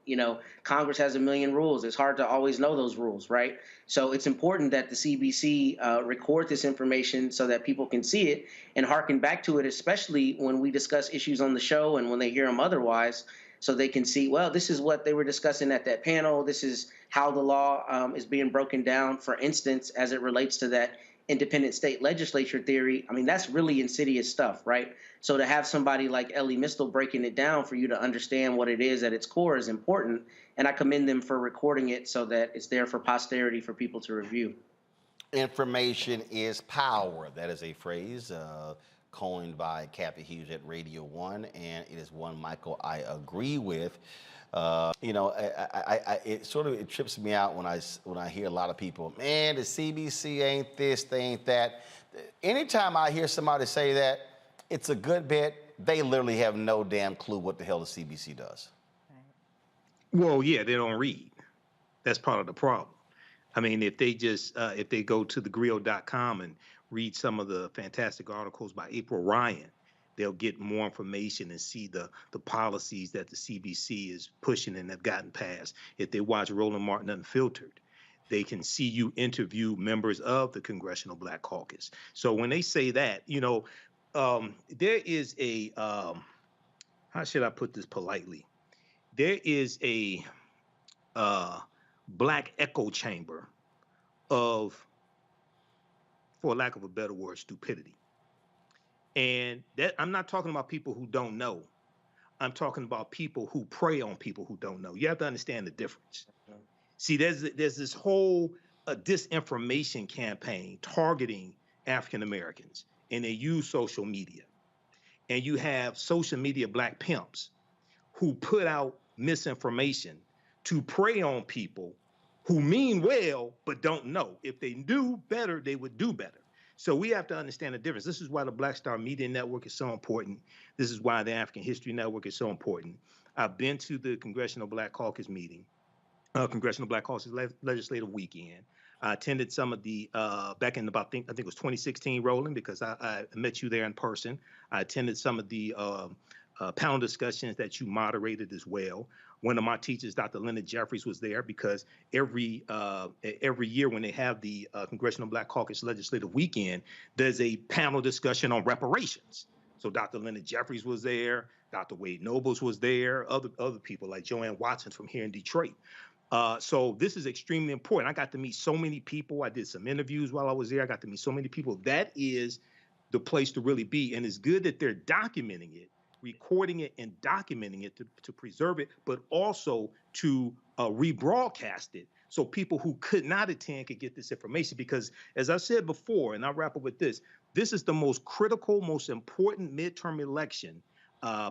Congress has a million rules. It's hard to always know those rules, right? So it's important that the CBC record this information so that people can see it and hearken back to it, especially when we discuss issues on the show and when they hear them otherwise, so they can see, well, this is what they were discussing at that panel. This is how the law is being broken down, for instance, as it relates to that independent state legislature theory. I mean, that's really insidious stuff, right? So to have somebody like Ellie Mistel breaking it down for you to understand what it is at its core is important. And I commend them for recording it so that it's there for posterity for people to review. Information is power. That is a phrase coined by Kathy Hughes at Radio 1, and it is one, Michael, I agree with. You know, it sort of trips me out when I hear a lot of people, man, the CBC ain't this, they ain't that. Anytime I hear somebody say that, it's a good bet. They literally have no damn clue what the hell the CBC does. Well, yeah, they don't read. That's part of the problem. I mean, if they just if they go to thegrio.com and read some of the fantastic articles by April Ryan, they'll get more information and see the policies that the CBC is pushing and have gotten passed. If they watch Roland Martin Unfiltered, they can see you interview members of the Congressional Black Caucus. So when they say that, you know, there is a, how should I put this politely? There is a black echo chamber of, for lack of a better word, stupidity. And that, I'm not talking about people who don't know. I'm talking about people who prey on people who don't know. You have to understand the difference. See, there's this whole disinformation campaign targeting African Americans, and they use social media. And you have social media black pimps who put out misinformation to prey on people who mean well but don't know. If they knew better, they would do better. So we have to understand the difference. This is why the Black Star Media Network is so important. This is why the African History Network is so important. I've been to the Congressional Black Caucus meeting, Congressional Black Caucus Legislative Weekend. I attended some of the, back in about, I think it was 2016, Roland, because I met you there in person. I attended some of the panel discussions that you moderated as well. One of my teachers, Dr. Leonard Jeffries, was there because every year when they have the Congressional Black Caucus Legislative Weekend, there's a panel discussion on reparations. So Dr. Leonard Jeffries was there, Dr. Wade Nobles was there, other people like Joanne Watson from here in Detroit. So this is extremely important. I got to meet so many people. I did some interviews while I was there. I got to meet so many people. That is the place to really be. And it's good that they're documenting it, recording it and documenting it to preserve it, but also to rebroadcast it so people who could not attend could get this information. Because as I said before, and I'll wrap up with this, this is the most critical, most important midterm election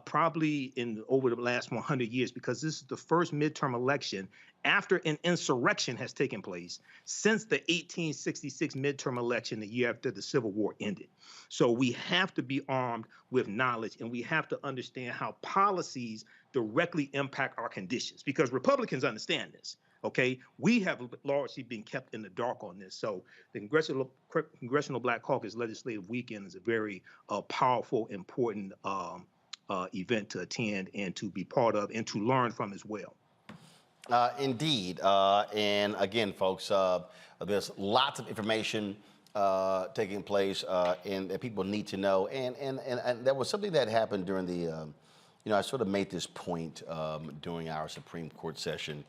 probably over the last 100 years, because this is the first midterm election after an insurrection has taken place since the 1866 midterm election, the year after the Civil War ended. So we have to be armed with knowledge, and we have to understand how policies directly impact our conditions, because Republicans understand this. Okay, we have largely been kept in the dark on this. So the Congressional Black Caucus Legislative Weekend is a very powerful, important event to attend and to be part of and to learn from as well. Indeed. And again, folks, there's lots of information taking place and that people need to know. And there was something that happened during the, I sort of made this point during our Supreme Court session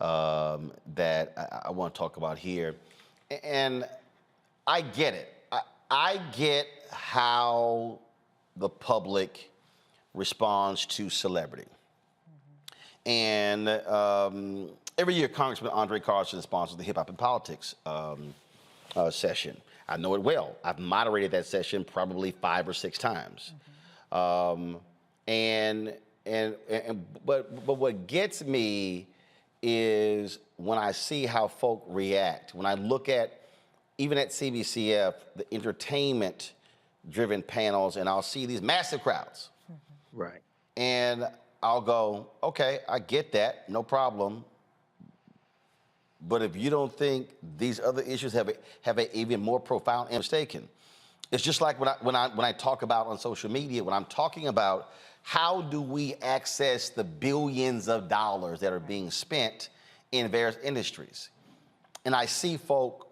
that I want to talk about here. And I get it. I get how the public responds to celebrity. And every year, Congressman Andre Carson sponsors the Hip Hop and Politics session. I know it well. I've moderated that session probably 5 or 6 times. But what gets me is when I see how folk react. When I look at, even at CBCF, the entertainment-driven panels, and I'll see these massive crowds. Right. And I'll go, okay, I get that, no problem. But if you don't think these other issues have a even more profound and mistaken, it's just like when I talk about on social media, when I'm talking about how do we access the billions of dollars that are being spent in various industries, and I see folk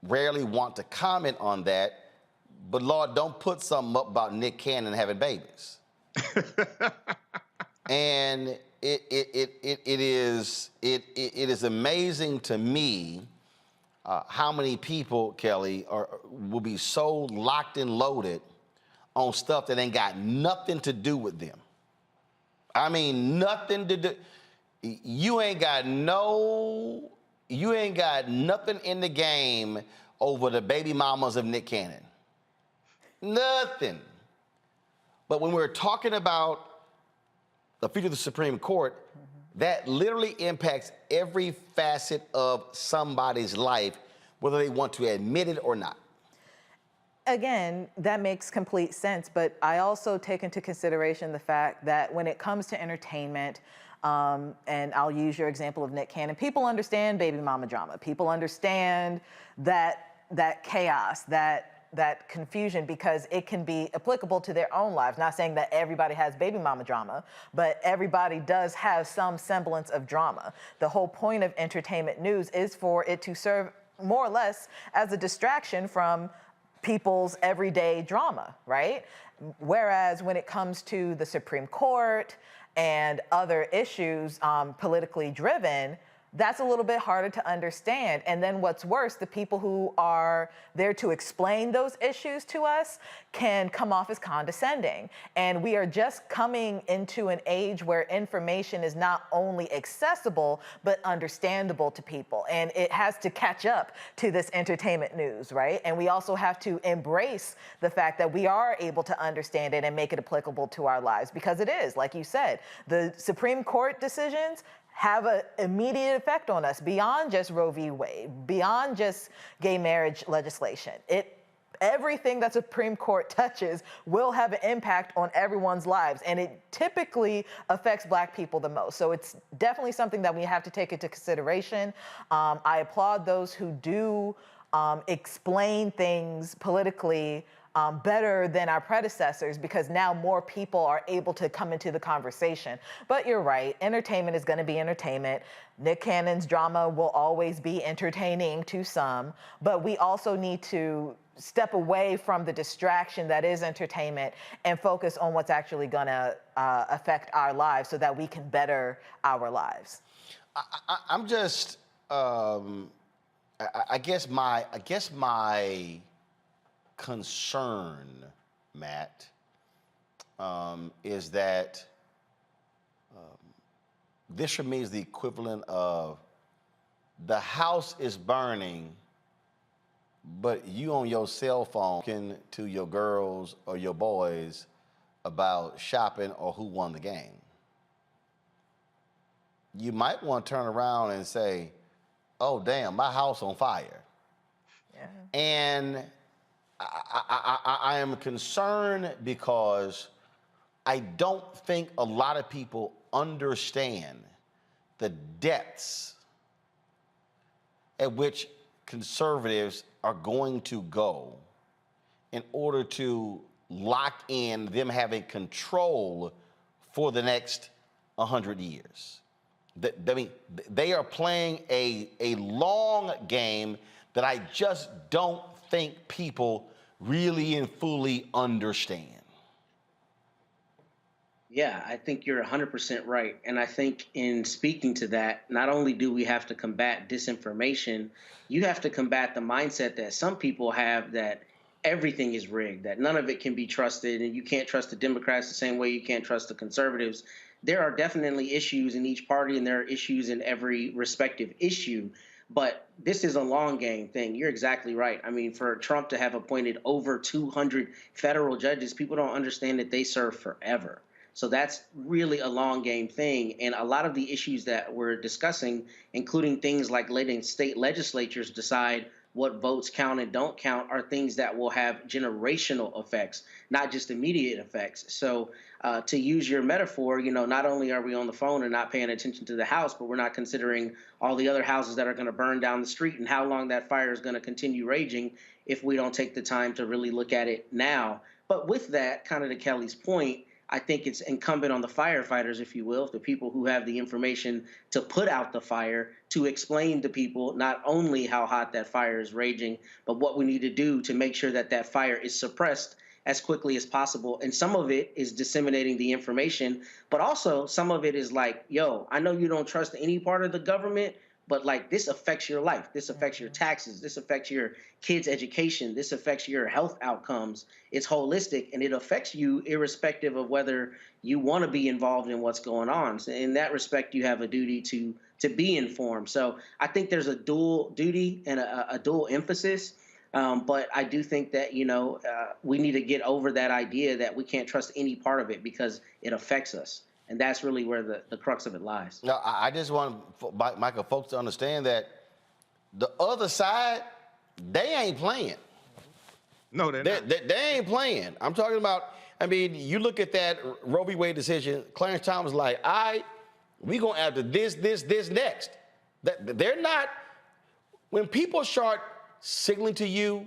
rarely want to comment on that, but Lord, don't put something up about Nick Cannon having babies. And it is amazing to me how many people, Kelly, will be so locked and loaded on stuff that ain't got nothing to do with them. I mean, nothing to do. You ain't got nothing in the game over the baby mamas of Nick Cannon. Nothing. But when we're talking about the future of the Supreme Court, that literally impacts every facet of somebody's life, whether they want to admit it or not. Again, that makes complete sense, but I also take into consideration the fact that when it comes to entertainment, and I'll use your example of Nick Cannon, people understand baby mama drama. People understand that chaos, that confusion, because it can be applicable to their own lives. Not saying that everybody has baby mama drama, but everybody does have some semblance of drama. The whole point of entertainment news is for it to serve more or less as a distraction from people's everyday drama, right? Whereas when it comes to the Supreme Court and other issues politically driven, that's a little bit harder to understand. And then what's worse, the people who are there to explain those issues to us can come off as condescending. And we are just coming into an age where information is not only accessible, but understandable to people. And it has to catch up to this entertainment news, right? And we also have to embrace the fact that we are able to understand it and make it applicable to our lives, because it is, like you said, the Supreme Court decisions have an immediate effect on us beyond just Roe v. Wade, beyond just gay marriage legislation. Everything that Supreme Court touches will have an impact on everyone's lives, and it typically affects Black people the most. So it's definitely something that we have to take into consideration. I applaud those who do explain things politically better than our predecessors, because now more people are able to come into the conversation. But you're right, entertainment is going to be entertainment. Nick Cannon's drama will always be entertaining to some, but we also need to step away from the distraction that is entertainment and focus on what's actually going to affect our lives so that we can better our lives. I'm just, I guess my concern, Matt, is that this for me is the equivalent of the house is burning, but you on your cell phone talking to your girls or your boys about shopping or who won the game. You might want to turn around and say, oh, damn, my house on fire. Yeah. And I am concerned because I don't think a lot of people understand the depths at which conservatives are going to go in order to lock in them having control for the next 100 years. I mean, they are playing a long game that I just don't think people really and fully understand. Yeah, I think you're 100% right. And I think in speaking to that, not only do we have to combat disinformation, you have to combat the mindset that some people have that everything is rigged, that none of it can be trusted, and you can't trust the Democrats the same way you can't trust the conservatives. There are definitely issues in each party, and there are issues in every respective issue. But this is a long game thing. You're exactly right. I mean, for Trump to have appointed over 200 federal judges, people don't understand that they serve forever. So that's really a long game thing. And a lot of the issues that we're discussing, including things like letting state legislatures decide what votes count and don't count, are things that will have generational effects, not just immediate effects. So to use your metaphor, you know, not only are we on the phone and not paying attention to the house, but we're not considering all the other houses that are going to burn down the street and how long that fire is going to continue raging if we don't take the time to really look at it now. But with that, kind of to Kelly's point, I think it's incumbent on the firefighters, if you will, the people who have the information to put out the fire, to explain to people not only how hot that fire is raging, but what we need to do to make sure that that fire is suppressed as quickly as possible. And some of it is disseminating the information, but also some of it is like, yo, I know you don't trust any part of the government, but like this affects your life. This affects your taxes. This affects your kids' education. This affects your health outcomes. It's holistic, and it affects you irrespective of whether you want to be involved in what's going on. So in that respect, you have a duty to be informed. So I think there's a dual duty and a dual emphasis. But I do think that, you know, we need to get over that idea that we can't trust any part of it because it affects us. And that's really where the crux of it lies. No, I just want Michael folks to understand that the other side, they ain't playing. No, they're not. They ain't playing. I'm talking about, I mean, you look at that Roe v. Wade decision, Clarence Thomas like, all right, we going after this next. They're not, when people start signaling to you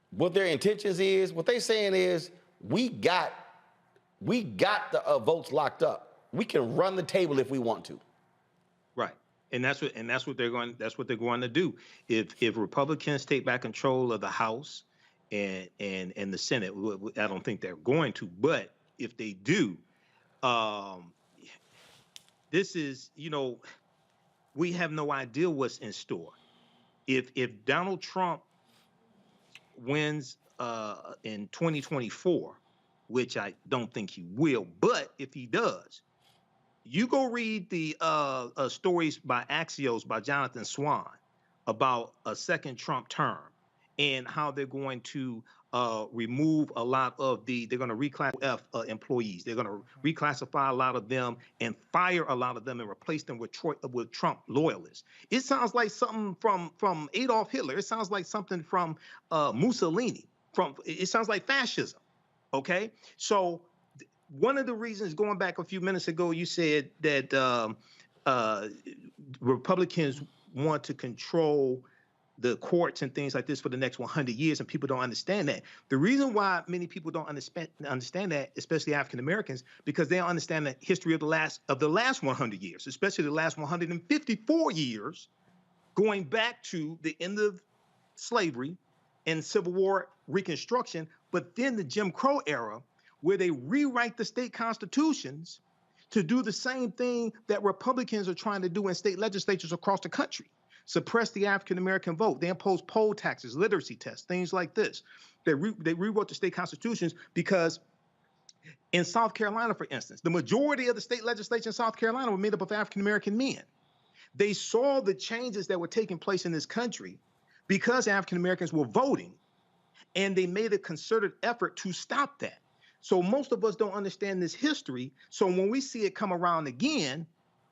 what their intentions is, what they saying is, we got the votes locked up. We can run the table if we want to. Right. And that's what they're going to do. If Republicans take back control of the House and the Senate, I don't think they're going to, but if they do, this is, we have no idea what's in store. If Donald Trump wins in 2024, which I don't think he will, but if he does, you go read the stories by Axios by Jonathan Swan about a second Trump term and how they're going to remove a lot of they're going to reclassify employees. They're going to reclassify a lot of them and fire a lot of them and replace them with Trump loyalists. It sounds like something from Adolf Hitler. It sounds like something from Mussolini. It sounds like fascism. Okay, so one of the reasons, going back a few minutes ago, you said that Republicans want to control the courts and things like this for the next 100 years, and people don't understand that. The reason why many people don't understand that, especially African Americans, because they don't understand the history of the last 100 years, especially the last 154 years, going back to the end of slavery and Civil War Reconstruction, but then the Jim Crow era, where they rewrite the state constitutions to do the same thing that Republicans are trying to do in state legislatures across the country. Suppress the African-American vote. They impose poll taxes, literacy tests, things like this. They rewrote the state constitutions because in South Carolina, for instance, the majority of the state legislature in South Carolina were made up of African-American men. They saw the changes that were taking place in this country because African-Americans were voting, and they made a concerted effort to stop that. So most of us don't understand this history. So when we see it come around again,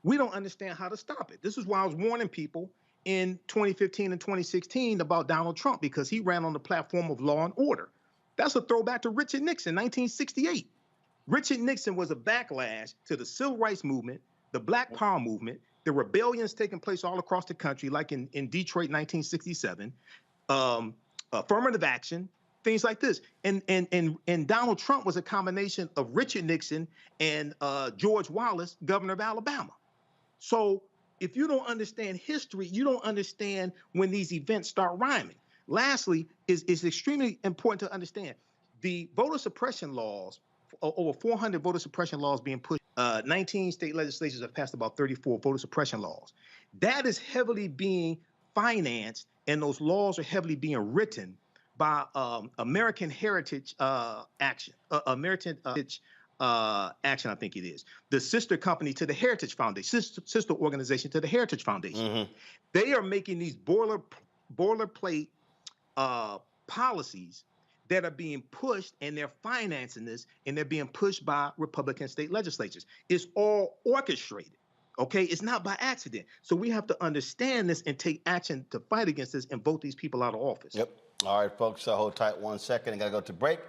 we don't understand how to stop it. This is why I was warning people in 2015 and 2016 about Donald Trump, because he ran on the platform of law and order. That's a throwback to Richard Nixon, 1968. Richard Nixon was a backlash to the civil rights movement, the Black Power movement, the rebellions taking place all across the country, like in Detroit, 1967, affirmative action, things like this. And Donald Trump was a combination of Richard Nixon and George Wallace, governor of Alabama. So if you don't understand history, you don't understand when these events start rhyming. Lastly, it's extremely important to understand the voter suppression laws, over 400 voter suppression laws being pushed. 19 state legislatures have passed about 34 voter suppression laws. That is heavily being financed, and those laws are heavily being written by American Heritage Action, Action, I think it is, the sister company to the Heritage Foundation, sister organization to the Heritage Foundation. Mm-hmm. They are making these boilerplate policies that are being pushed, and they're financing this, and they're being pushed by Republican state legislatures. It's all orchestrated, okay? It's not by accident. So we have to understand this and take action to fight against this and vote these people out of office. Yep. All right, folks, hold tight 1 second. I got to go to break.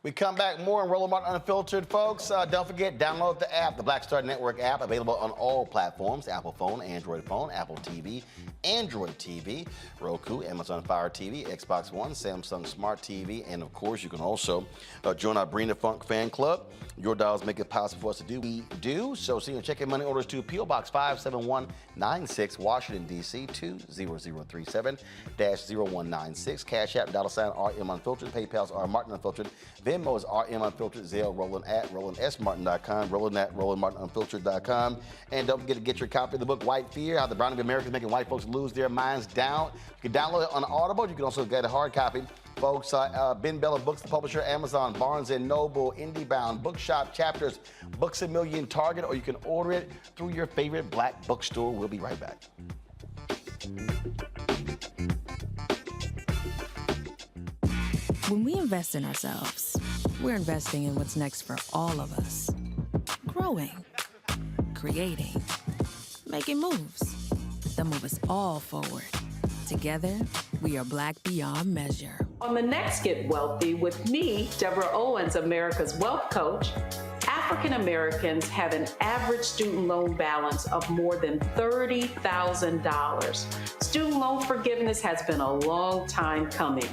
We come back more on Roland Martin Unfiltered, folks. Don't forget, download the app, the Black Star Network app, available on all platforms: Apple phone, Android phone, Apple TV, Android TV, Roku, Amazon Fire TV, Xbox One, Samsung Smart TV, and of course, you can also join our Bring the Funk fan club. Your dollars make it possible for us to do what we do. So send your check and money orders to P.O. Box 57196, Washington, D.C. 20037-0196. Cash App, $RM Unfiltered. PayPal's R Martin Unfiltered. Venmo is RM Unfiltered. Zelle, Roland at RolandSMartin.com. Roland at RolandMartinUnfiltered.com. And don't forget to get your copy of the book, White Fear, How the Browning of America is Making White Folks Lose Their Minds Down. You can download it on Audible. You can also get a hard copy. Folks, Ben Bella Books, the publisher, Amazon, Barnes & Noble, IndieBound, Bookshop, Chapters, Books A Million, Target, or you can order it through your favorite black bookstore. We'll be right back. When we invest in ourselves, we're investing in what's next for all of us. Growing. creating, making moves that move us all forward. Together, we are Black beyond measure. On the next Get Wealthy with me, Deborah Owens, America's Wealth Coach, African Americans have an average student loan balance of more than $30,000. Student loan forgiveness has been a long time coming.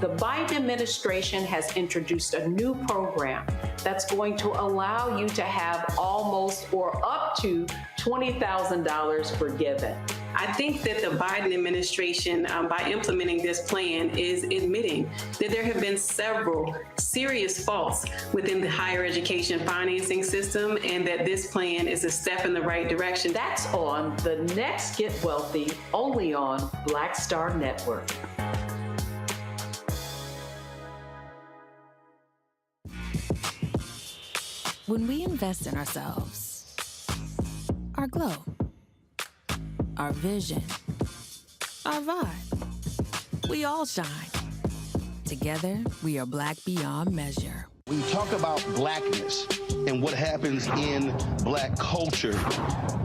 The Biden administration has introduced a new program that's going to allow you to have almost or up to $20,000 forgiven. I think that the Biden administration, by implementing this plan, is admitting that there have been several serious faults within the higher education financing system, and that this plan is a step in the right direction. That's on the next Get Wealthy, only on Black Star Network. When we invest in ourselves, our glow, our vision, our vibe, we all shine. Together, we are Black beyond measure. When you talk about blackness and what happens in Black culture,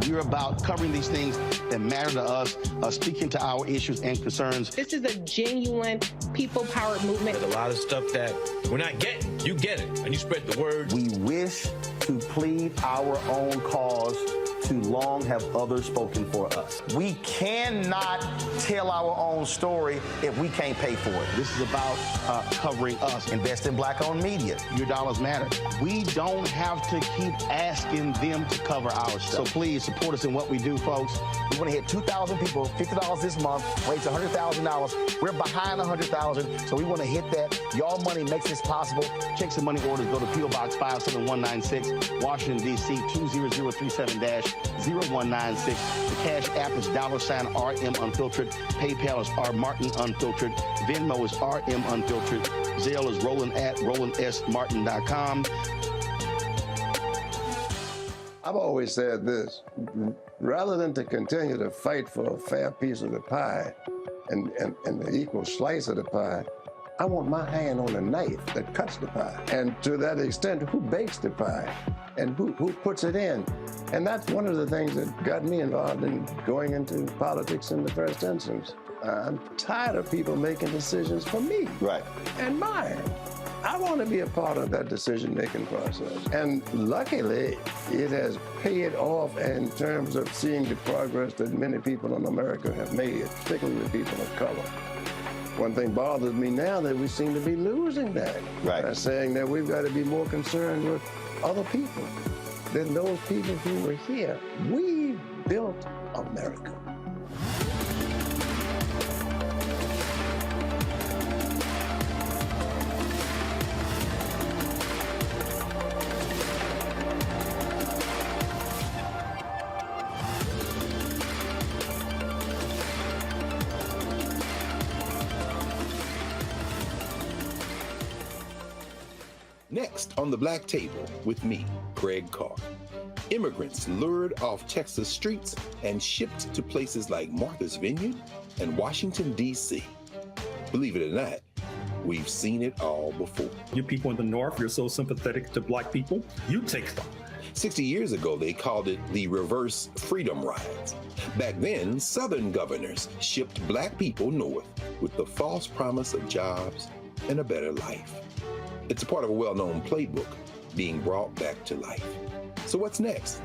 we're about covering these things that matter to us, speaking to our issues and concerns. This is a genuine people-powered movement. There's a lot of stuff that we're not getting. You get it, and you spread the word. We wish to plead our own cause. Too long have others spoken for us. We cannot tell our own story if we can't pay for it. This is about covering us. Invest in Black-owned media. Your dollars matter. We don't have to keep asking them to cover our stuff. So please support us in what we do, folks. We want to hit 2,000 people, $50 this month, raise $100,000. We're behind $100,000, so we want to hit that. Y'all money makes this possible. Checks and money orders go to P.O. Box 57196, Washington, D.C. 20037-0196. The Cash App is $RM Unfiltered. PayPal is R Martin Unfiltered. Venmo is RM Unfiltered. Zelle is Roland at RolandSMartin.com. I've always said this: rather than to continue to fight for a fair piece of the pie and the equal slice of the pie, I want my hand on the knife that cuts the pie. And to that extent, who bakes the pie and who puts it in? And that's one of the things that got me involved in going into politics in the first instance. I'm tired of people making decisions for me. Right. And mine. I want to be a part of that decision-making process. And luckily, it has paid off in terms of seeing the progress that many people in America have made, particularly the people of color. One thing bothers me now that we seem to be losing that. Right. By saying that we've got to be more concerned with other people than those people who were here. We built America. Next on the Black Table with me, Greg Carr. Immigrants lured off Texas streets and shipped to places like Martha's Vineyard and Washington, D.C. Believe it or not, we've seen it all before. You people in the North, you're so sympathetic to Black people, you take them. 60 years ago, they called it the reverse freedom rides. Back then, Southern governors shipped Black people north with the false promise of jobs and a better life. It's a part of a well-known playbook being brought back to life. So what's next?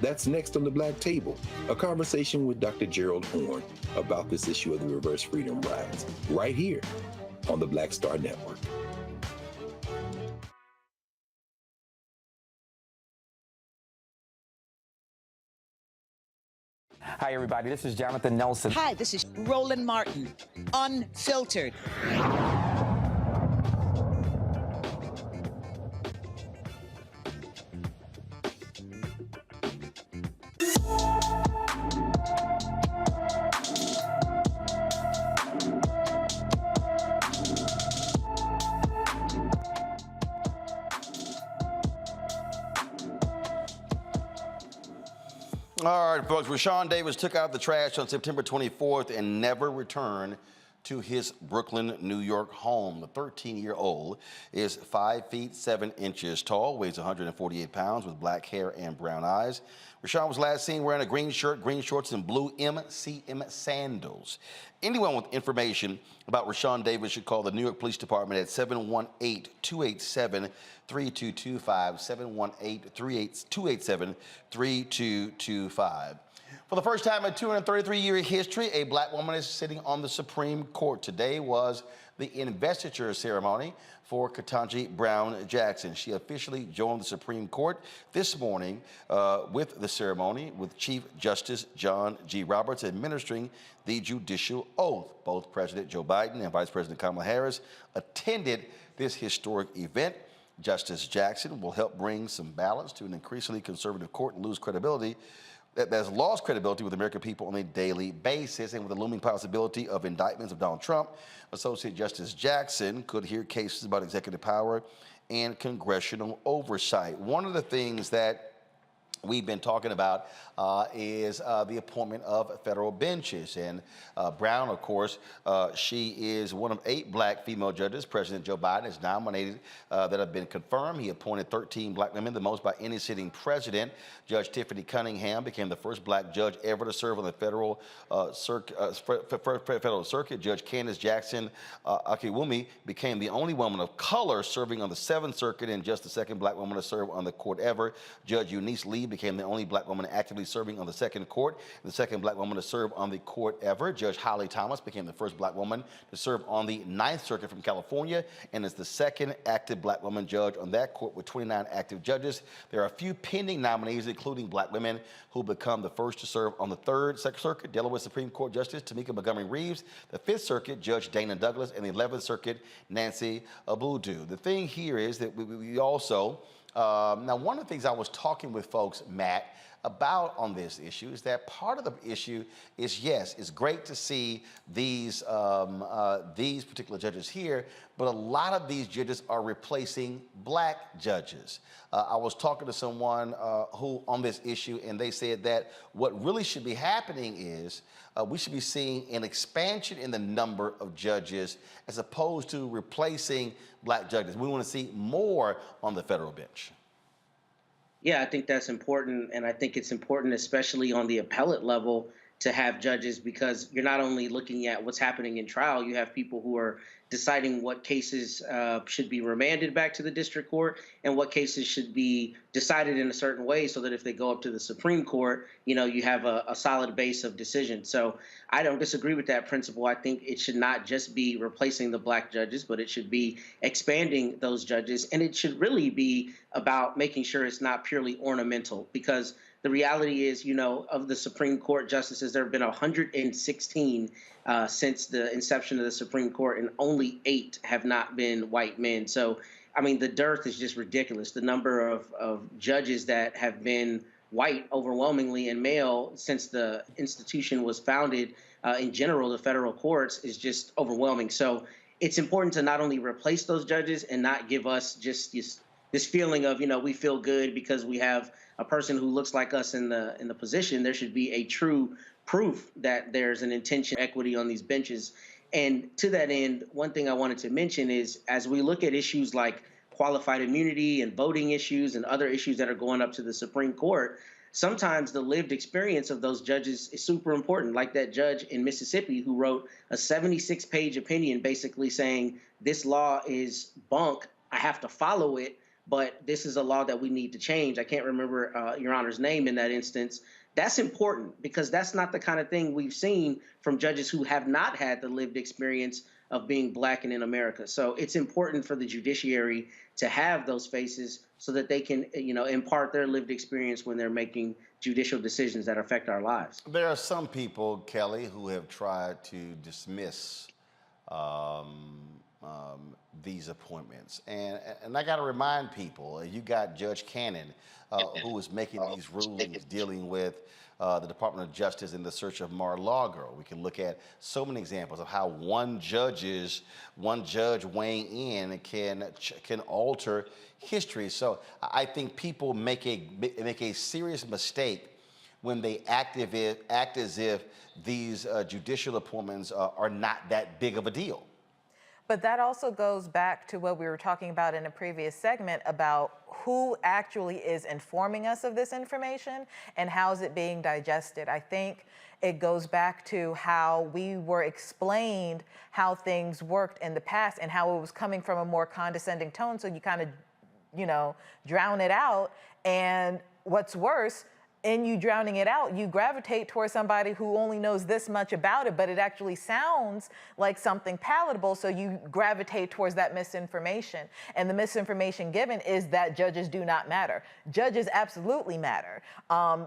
That's next on the Black Table, a conversation with Dr. Gerald Horne about this issue of the reverse freedom rides, right here on the Black Star Network. Hi, everybody. This is Jonathan Nelson. Hi, this is Roland Martin, Unfiltered. All right, folks. Rashawn Davis took out the trash on September 24th and never returned to his Brooklyn, New York home. The 13-year-old is 5 feet 7 inches tall, weighs 148 pounds, with black hair and brown eyes. Rashawn was last seen wearing a green shirt, green shorts, and blue MCM sandals. Anyone with information about Rashawn Davis should call the New York Police Department at 718-287-3225, 718-287-3225. For the first time in 233-year history, a black woman is sitting on the Supreme Court. Today was the investiture ceremony for Ketanji Brown Jackson. She officially joined the Supreme Court this morning with the ceremony, with Chief Justice John G. Roberts administering the Judicial Oath. Both President Joe Biden and Vice President Kamala Harris attended this historic event. Justice Jackson will help bring some balance to an increasingly conservative court and lose credibility that has lost credibility with the American people on a daily basis. And with the looming possibility of indictments of Donald Trump, Associate Justice Jackson could hear cases about executive power and congressional oversight. One of the things that we've been talking about is the appointment of federal benches. And Brown, of course, she is one of 8 black female judges President Joe Biden has nominated that have been confirmed. He appointed 13 black women, the most by any sitting president. Judge Tiffany Cunningham became the first black judge ever to serve on the federal circuit. Judge Candace Jackson Akiwumi became the only woman of color serving on the 7th Circuit and just the second black woman to serve on the court ever. Judge Eunice Lee became the only black woman actively serving on the 2nd Court, the second black woman to serve on the court ever. Judge Holly Thomas became the first black woman to serve on the 9th Circuit from California and is the second active black woman judge on that court with 29 active judges. There are a few pending nominees, including black women who become the first to serve on the 3rd Circuit, Delaware Supreme Court Justice Tamika Montgomery Reeves, the 5th Circuit, Judge Dana Douglas, and the 11th Circuit, Nancy Abudu. The thing here is that we also now, one of the things I was talking with folks, Matt, about on this issue is that part of the issue is, yes, it's great to see these particular judges here, but a lot of these judges are replacing black judges. I was talking to someone who on this issue, and they said that what really should be happening is we should be seeing an expansion in the number of judges as opposed to replacing black judges. We want to see more on the federal bench. Yeah, I think that's important. And I think it's important, especially on the appellate level, to have judges, because you're not only looking at what's happening in trial, you have people who are deciding what cases should be remanded back to the district court and what cases should be decided in a certain way so that if they go up to the Supreme Court, you know, you have a solid base of decision. So I don't disagree with that principle. I think it should not just be replacing the black judges, but it should be expanding those judges. And it should really be about making sure it's not purely ornamental, because the reality is, you know, of the Supreme Court justices, there have been 116 since the inception of the Supreme Court, and only 8 have not been white men. So, I mean, the dearth is just ridiculous. The number of judges that have been white overwhelmingly and male since the institution was founded in general, the federal courts, is just overwhelming. So it's important to not only replace those judges and not give us just this feeling of, you know, we feel good because we have a person who looks like us in the position. There should be a true proof that there's an intention equity on these benches. And to that end, one thing I wanted to mention is, as we look at issues like qualified immunity and voting issues and other issues that are going up to the Supreme Court, sometimes the lived experience of those judges is super important, like that judge in Mississippi who wrote a 76-page opinion basically saying this law is bunk, I have to follow it, but this is a law that we need to change. I can't remember Your Honor's name in that instance. That's important because that's not the kind of thing we've seen from judges who have not had the lived experience of being black and in America. So it's important for the judiciary to have those faces so that they can, you know, impart their lived experience when they're making judicial decisions that affect our lives. There are some people, Kelly, who have tried to dismiss these appointments. And I got to remind people, you got Judge Cannon, who is making these rulings dealing with the Department of Justice in the search of Mar-a-Lago. We can look at so many examples of how one judge weighing in can alter history. So I think people make a serious mistake when they act as if these judicial appointments are not that big of a deal. But that also goes back to what we were talking about in a previous segment about who actually is informing us of this information and how is it being digested. I think it goes back to how we were explained how things worked in the past and how it was coming from a more condescending tone. So you kind of, drown it out. And what's worse, in you drowning it out, you gravitate towards somebody who only knows this much about it, but it actually sounds like something palatable, so you gravitate towards that misinformation. And the misinformation given is that judges do not matter. Judges absolutely matter.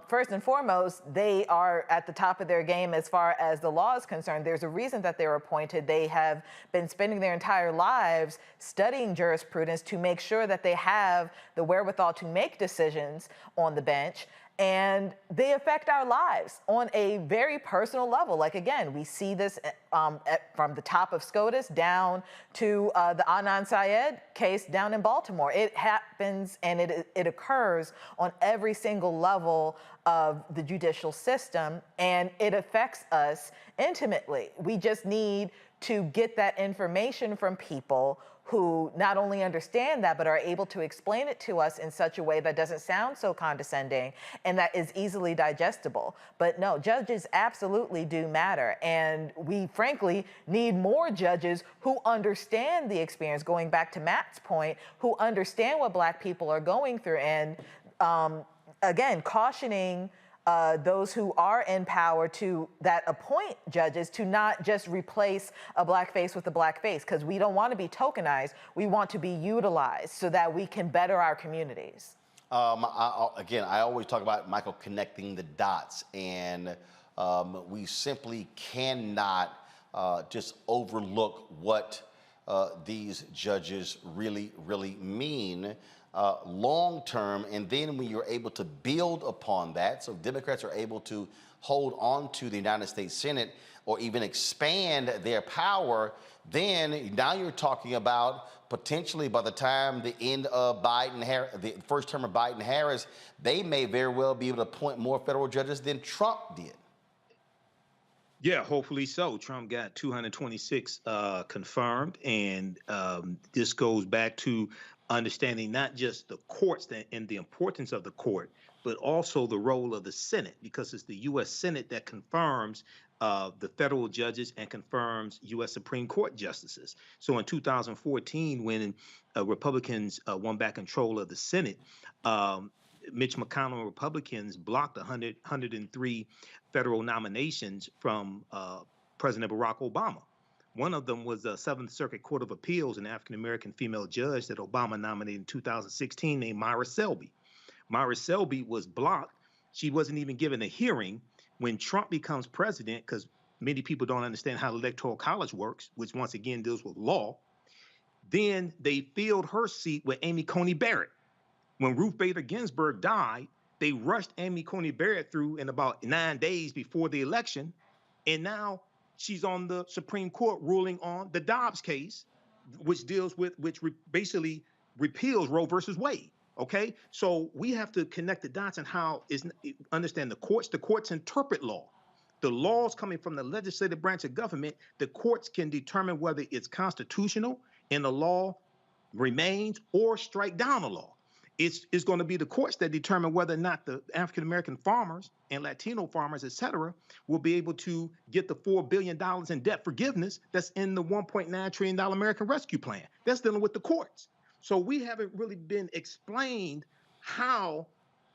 First and foremost, they are at the top of their game as far as the law is concerned. There's a reason that they were appointed. They have been spending their entire lives studying jurisprudence to make sure that they have the wherewithal to make decisions on the bench. And they affect our lives on a very personal level. Like, again, we see this from the top of SCOTUS down to the Adnan Syed case down in Baltimore. It happens and it occurs on every single level of the judicial system, and it affects us intimately. We just need to get that information from people who not only understand that, but are able to explain it to us in such a way that doesn't sound so condescending and that is easily digestible. But no, judges absolutely do matter. And we frankly need more judges who understand the experience, going back to Matt's point, who understand what Black people are going through. And again, cautioning those who are in power that appoint judges to not just replace a Black face with a Black face, because we don't want to be tokenized. We want to be utilized so that we can better our communities. I always talk about, Michael, connecting the dots, and we simply cannot just overlook what these judges really mean long term, and then when you're able to build upon that, so Democrats are able to hold on to the United States Senate or even expand their power, then now you're talking about potentially by the time the end of the first term of Biden-Harris, they may very well be able to appoint more federal judges than Trump did. Yeah, hopefully so. Trump got 226 confirmed, and this goes back to understanding not just the courts and the importance of the court, but also the role of the Senate, because it's the U.S. Senate that confirms the federal judges and confirms U.S. Supreme Court justices. So in 2014, when Republicans won back control of the Senate, Mitch McConnell and Republicans blocked 103 federal nominations from President Barack Obama. One of them was the Seventh Circuit Court of Appeals, an African-American female judge that Obama nominated in 2016 named Myra Selby. Myra Selby was blocked. She wasn't even given a hearing. When Trump becomes president, because many people don't understand how the Electoral College works, which once again deals with law, then they filled her seat with Amy Coney Barrett. When Ruth Bader Ginsburg died, they rushed Amy Coney Barrett through in about 9 days before the election, and now she's on the Supreme Court ruling on the Dobbs case, which basically repeals Roe versus Wade. Okay, so we have to connect the dots and understand the courts interpret law. The laws coming from the legislative branch of government, the courts can determine whether it's constitutional and the law remains or strike down the law. It's going to be the courts that determine whether or not the African-American farmers and Latino farmers, et cetera, will be able to get the $4 billion in debt forgiveness that's in the $1.9 trillion American Rescue Plan. That's dealing with the courts. So we haven't really been explained how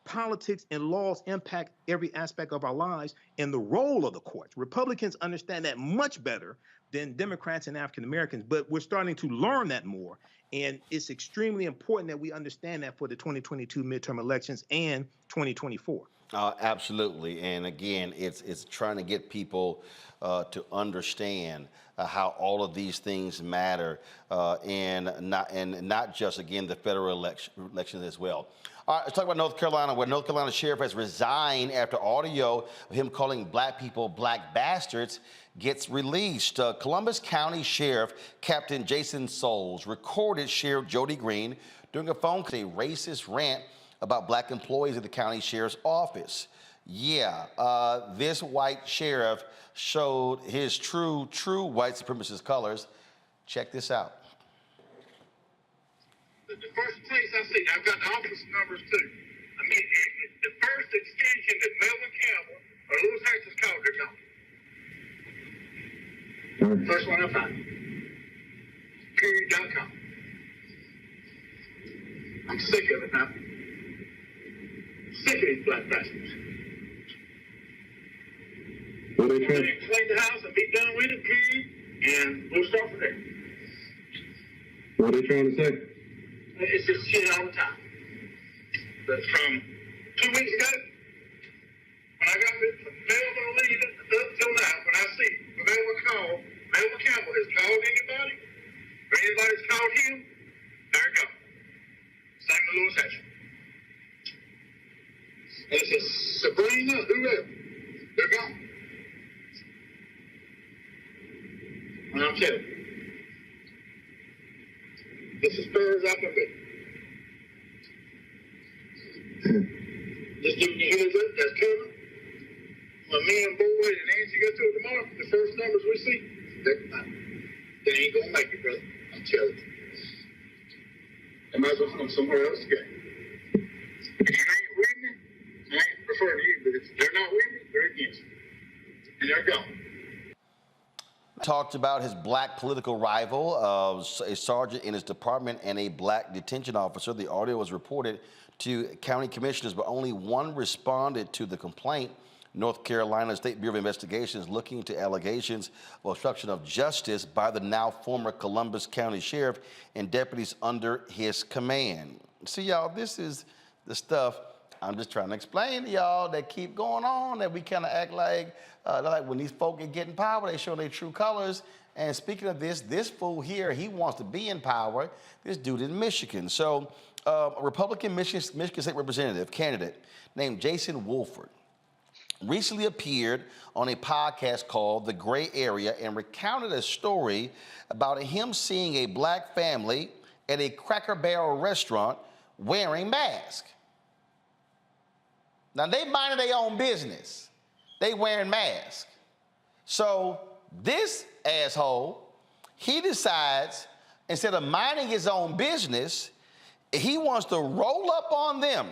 politics and laws impact every aspect of our lives and the role of the courts. Republicans understand that much better than Democrats and African Americans, but we're starting to learn that more. And it's extremely important that we understand that for the 2022 midterm elections and 2024. Absolutely. And again, it's trying to get people to understand how all of these things matter, and not just, again, the federal elections as well. All right, let's talk about North Carolina, where North Carolina sheriff has resigned after audio of him calling Black people black bastards gets released. Columbus County Sheriff Captain Jason Souls recorded Sheriff Jody Green during a phone call, a racist rant about Black employees at the county sheriff's office. Yeah, this white sheriff showed his true white supremacist colors. Check this out. The first place I see, I've got the office numbers too. I mean, the first extension that Melvin Campbell or Lewis Harris called, they're gone. First one I found. Period.com. I'm sick of it now. Sick of these black bastards. Well, they clean the house and be done with it, period, and we'll start from there. What are they trying to say? It's just shit all the time. But from 2 weeks ago, when I got this from Melvin Lee up till now, when I see Melvin Campbell has called anybody, or anybody's called him, there it goes. Same with Lewis Hatcher. It's just Sabrina, whoever. They're gone. And I'm telling you, this is fair as I can be. Just giving you heads up, that's coming. When me and Boyd and Nancy go through it tomorrow, the first numbers we see, they ain't gonna make it, brother. I'm telling you. They might as well come somewhere else to go. If you ain't with me, I ain't referring to you, but if they're not with me, they're against me. And they're gone. Talked about his black political rival, a sergeant in his department and a black detention officer. The audio was reported to county commissioners, but only one responded to the complaint. North Carolina State Bureau of Investigation is looking into allegations of obstruction of justice by the now former Columbus County Sheriff and deputies under his command. See, y'all, this is the stuff I'm just trying to explain to y'all that keep going on, that we kind of act like when these folk get in power, they show their true colors. And speaking of this fool here, he wants to be in power. This dude in Michigan. So a Republican Michigan State Representative candidate named Jason Wolford recently appeared on a podcast called The Gray Area and recounted a story about him seeing a black family at a Cracker Barrel restaurant wearing masks. Now, they minding their own business. They wearing masks. So this asshole, he decides, instead of minding his own business, he wants to roll up on them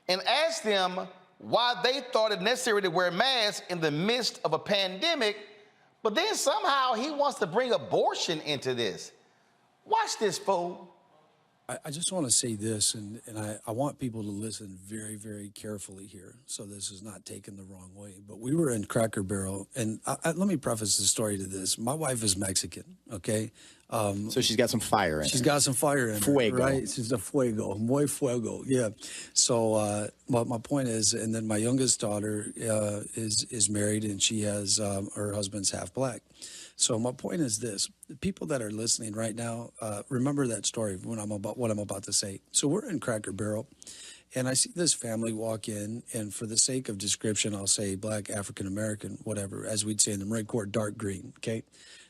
and ask them why they thought it necessary to wear masks in the midst of a pandemic, but then somehow he wants to bring abortion into this. Watch this fool. I just want to say this, and I want people to listen very, very carefully here, so this is not taken the wrong way. But we were in Cracker Barrel, and let me preface the story to this. My wife is Mexican, okay? So she's got some fire in her. She's got some fire in her, right? She's a fuego, muy fuego, yeah. So my point is, and then my youngest daughter is married, and she has her husband's half black. So my point is this: the people that are listening right now, remember that story when what I'm about to say. So we're in Cracker Barrel, and I see this family walk in, and for the sake of description, I'll say black, African American, whatever, as we'd say in the Marine Corps, dark green. Okay,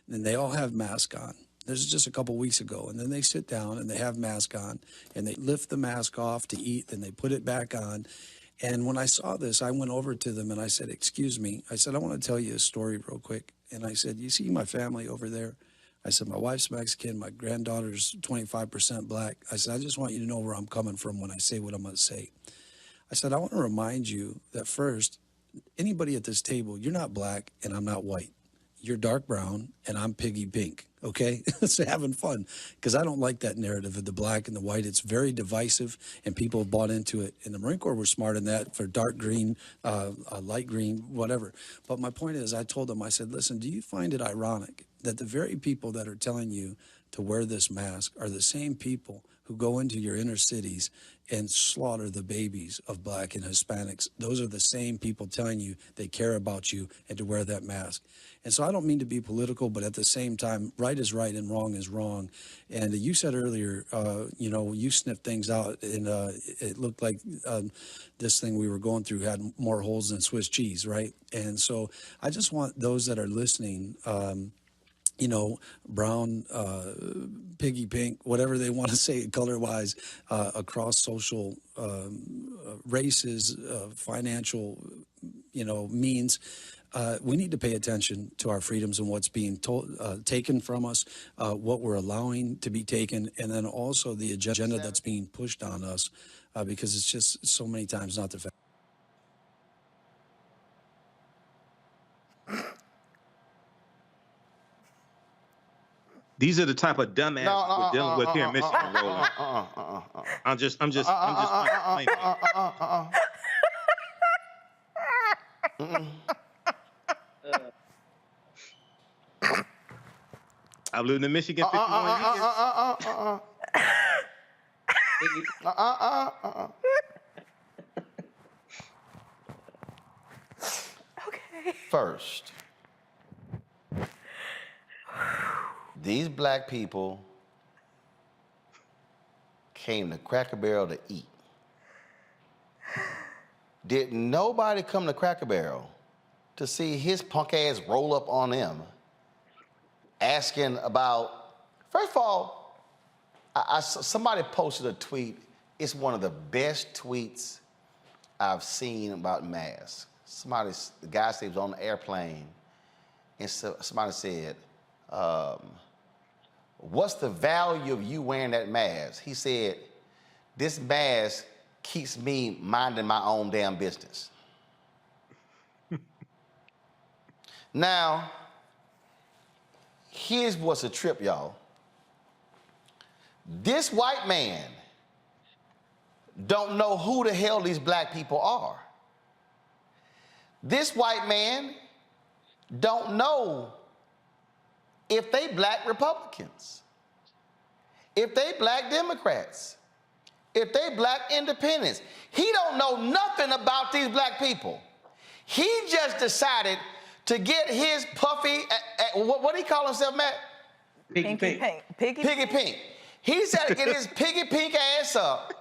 and they all have masks on. This is just a couple weeks ago, and then they sit down and they have mask on, and they lift the mask off to eat, then they put it back on. And when I saw this, I went over to them and I said, "Excuse me," I said, "I want to tell you a story real quick." And I said, "You see my family over there?" I said, "My wife's Mexican, my granddaughter's 25% black." I said, "I just want you to know where I'm coming from when I say what I'm going to say." I said, "I want to remind you that first, anybody at this table, you're not black and I'm not white. You're dark brown and I'm piggy pink, okay?" It's having fun, because I don't like that narrative of the black and the white. It's very divisive, and people have bought into it. And the Marine Corps were smart in that for dark green, light green, whatever. But my point is, I told them, I said, "Listen, do you find it ironic that the very people that are telling you to wear this mask are the same people who go into your inner cities and slaughter the babies of black and Hispanics? Those are the same people telling you they care about you and to wear that mask." And so I don't mean to be political, but at the same time, right is right and wrong is wrong. And you said earlier, you sniffed things out, and it looked like this thing we were going through had more holes than Swiss cheese, right? And so I just want those that are listening brown, piggy pink, whatever they want to say color-wise, across social races, financial, means. We need to pay attention to our freedoms and what's being taken from us, what we're allowing to be taken, and then also the agenda that's being pushed on us, because it's just so many times not the fact. These are the type of dumbasses we're dealing with here in Michigan, Roland. I'm just I've lived in Michigan 51 years. Okay. First, these black people came to Cracker Barrel to eat. Did nobody come to Cracker Barrel to see his punk ass roll up on them, asking about, first of all, somebody posted a tweet. It's one of the best tweets I've seen about masks. The guy said he was on the airplane, and somebody said, what's the value of you wearing that mask? He said, this mask keeps me minding my own damn business. Now, here's what's a trip, y'all. This white man don't know who the hell these black people are. This white man don't know if they black Republicans, if they black Democrats, if they black independents. He don't know nothing about these black people. He just decided to get his puffy, what do he call himself, Matt? Piggy pink. Piggy pink. He decided to get his piggy pink ass up,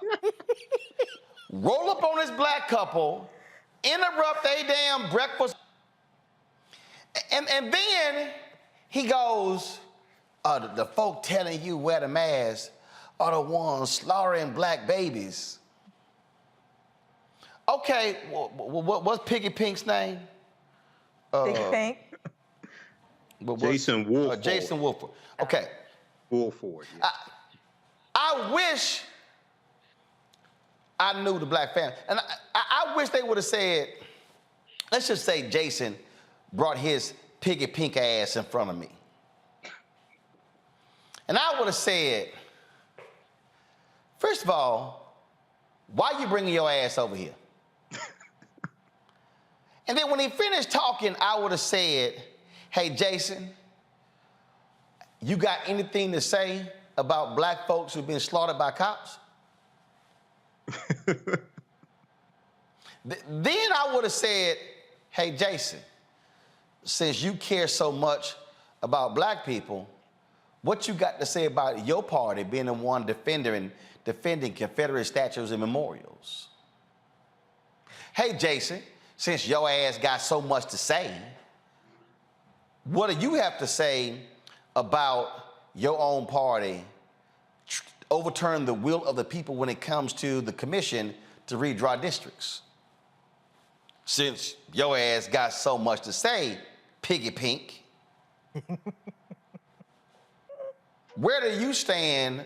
roll up on this black couple, interrupt their damn breakfast, and then he goes, the folk telling you wear the mask are the ones slaughtering black babies. Okay, what's Piggy Pink's name? Piggy Pink. Jason Wolford. Jason Wolford. Okay. Wolford. Yeah. I wish I knew the black family. And I wish they would have said, let's just say Jason brought his piggy pink ass in front of me. And I would have said, first of all, why you bringing your ass over here? And then when he finished talking, I would have said, hey, Jason, you got anything to say about black folks who've been slaughtered by cops? Then I would have said, hey, Jason, since you care so much about black people, what you got to say about your party being the one defending Confederate statues and memorials? Hey, Jason, since your ass got so much to say, what do you have to say about your own party overturning the will of the people when it comes to the commission to redraw districts? Since your ass got so much to say, Piggy Pink, where do you stand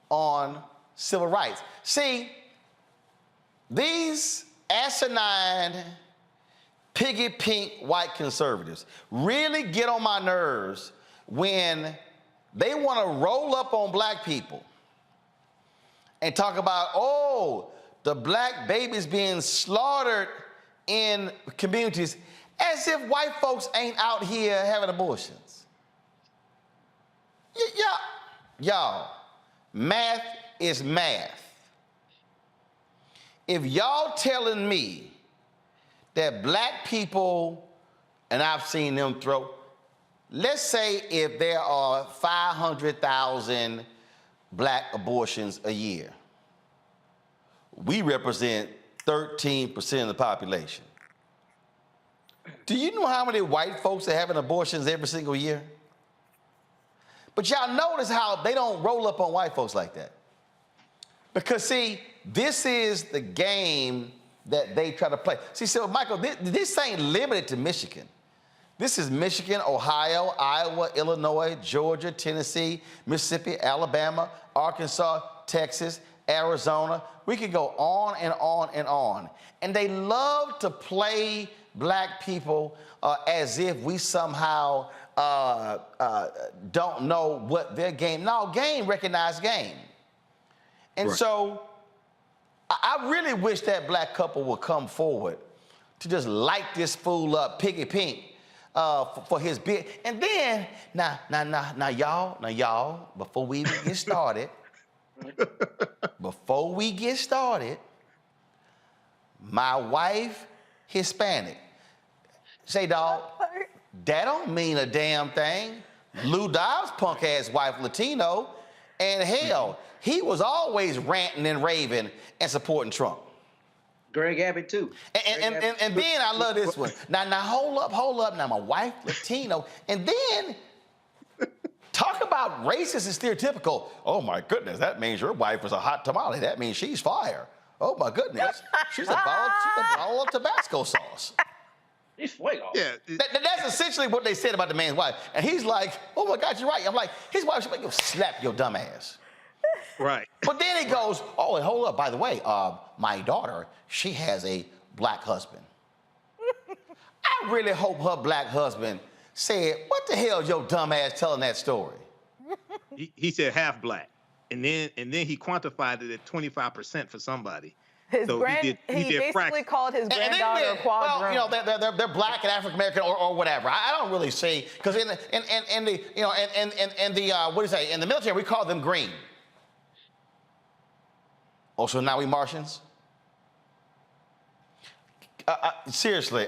on civil rights? See, these asinine, piggy pink white conservatives really get on my nerves when they want to roll up on black people and talk about, oh, the black babies being slaughtered in communities, as if white folks ain't out here having abortions. Y'all, math is math. If y'all telling me that black people, and I've seen them throw, let's say if there are 500,000 black abortions a year, we represent 13% of the population. Do you know how many white folks are having abortions every single year? But y'all notice how they don't roll up on white folks like that. Because, see, this is the game that they try to play. See, so, Michael, this ain't limited to Michigan. This is Michigan, Ohio, Iowa, Illinois, Georgia, Tennessee, Mississippi, Alabama, Arkansas, Texas, Arizona. We could go on and on and on. And they love to play black people as if we somehow don't know what their game. No, game recognized game. And so I really wish that black couple would come forward to just light this fool up, Piggy Pink, for his bid. And then, now, y'all, before we even get started, my wife, Hispanic. Say, dog, that don't mean a damn thing. Lou Dobbs' punk-ass wife, Latino, and hell, he was always ranting and raving and supporting Trump. Greg Abbott, too. And then I love this one. Now, hold up. Now, my wife, Latino, and then talk about racist and stereotypical. Oh, my goodness, that means your wife was a hot tamale. That means she's fire. Oh, my goodness. She's a bottle of Tabasco sauce. He's fuego. Yeah. That's essentially what they said about the man's wife. And he's like, oh, my God, you're right. I'm like, his wife should make you slap your dumb ass. Right. But then he goes, oh, and hold up, by the way, my daughter, she has a black husband. I really hope her black husband said, what the hell is your dumb ass telling that story? He said half black. And then he quantified it at 25% for somebody. He basically called his granddaughter a quadroon. Well, you know, they're black and African American or whatever. I don't really see, because in the what do you say? In the military, we call them green. Oh, so now we Martians? Seriously,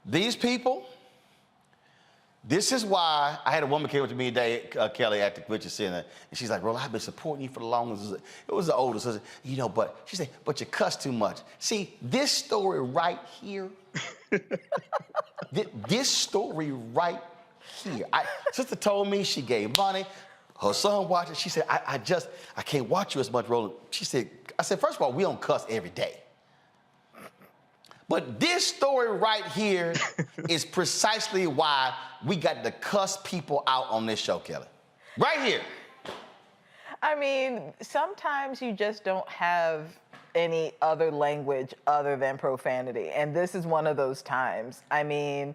these people. This is why I had a woman came up to me today, Kelly, at the Convention Center, and she's like, Roland, I've been supporting you for the longest. It was the oldest. I said, you know, but she said, but you cuss too much. See, this story right here, this story right here. Sister told me she gave money. Her son watched it. She said, I can't watch you as much, Roland. I said, first of all, we don't cuss every day. But this story right here is precisely why we got to cuss people out on this show, Kelly. Right here. I mean, sometimes you just don't have any other language other than profanity. And this is one of those times. I mean,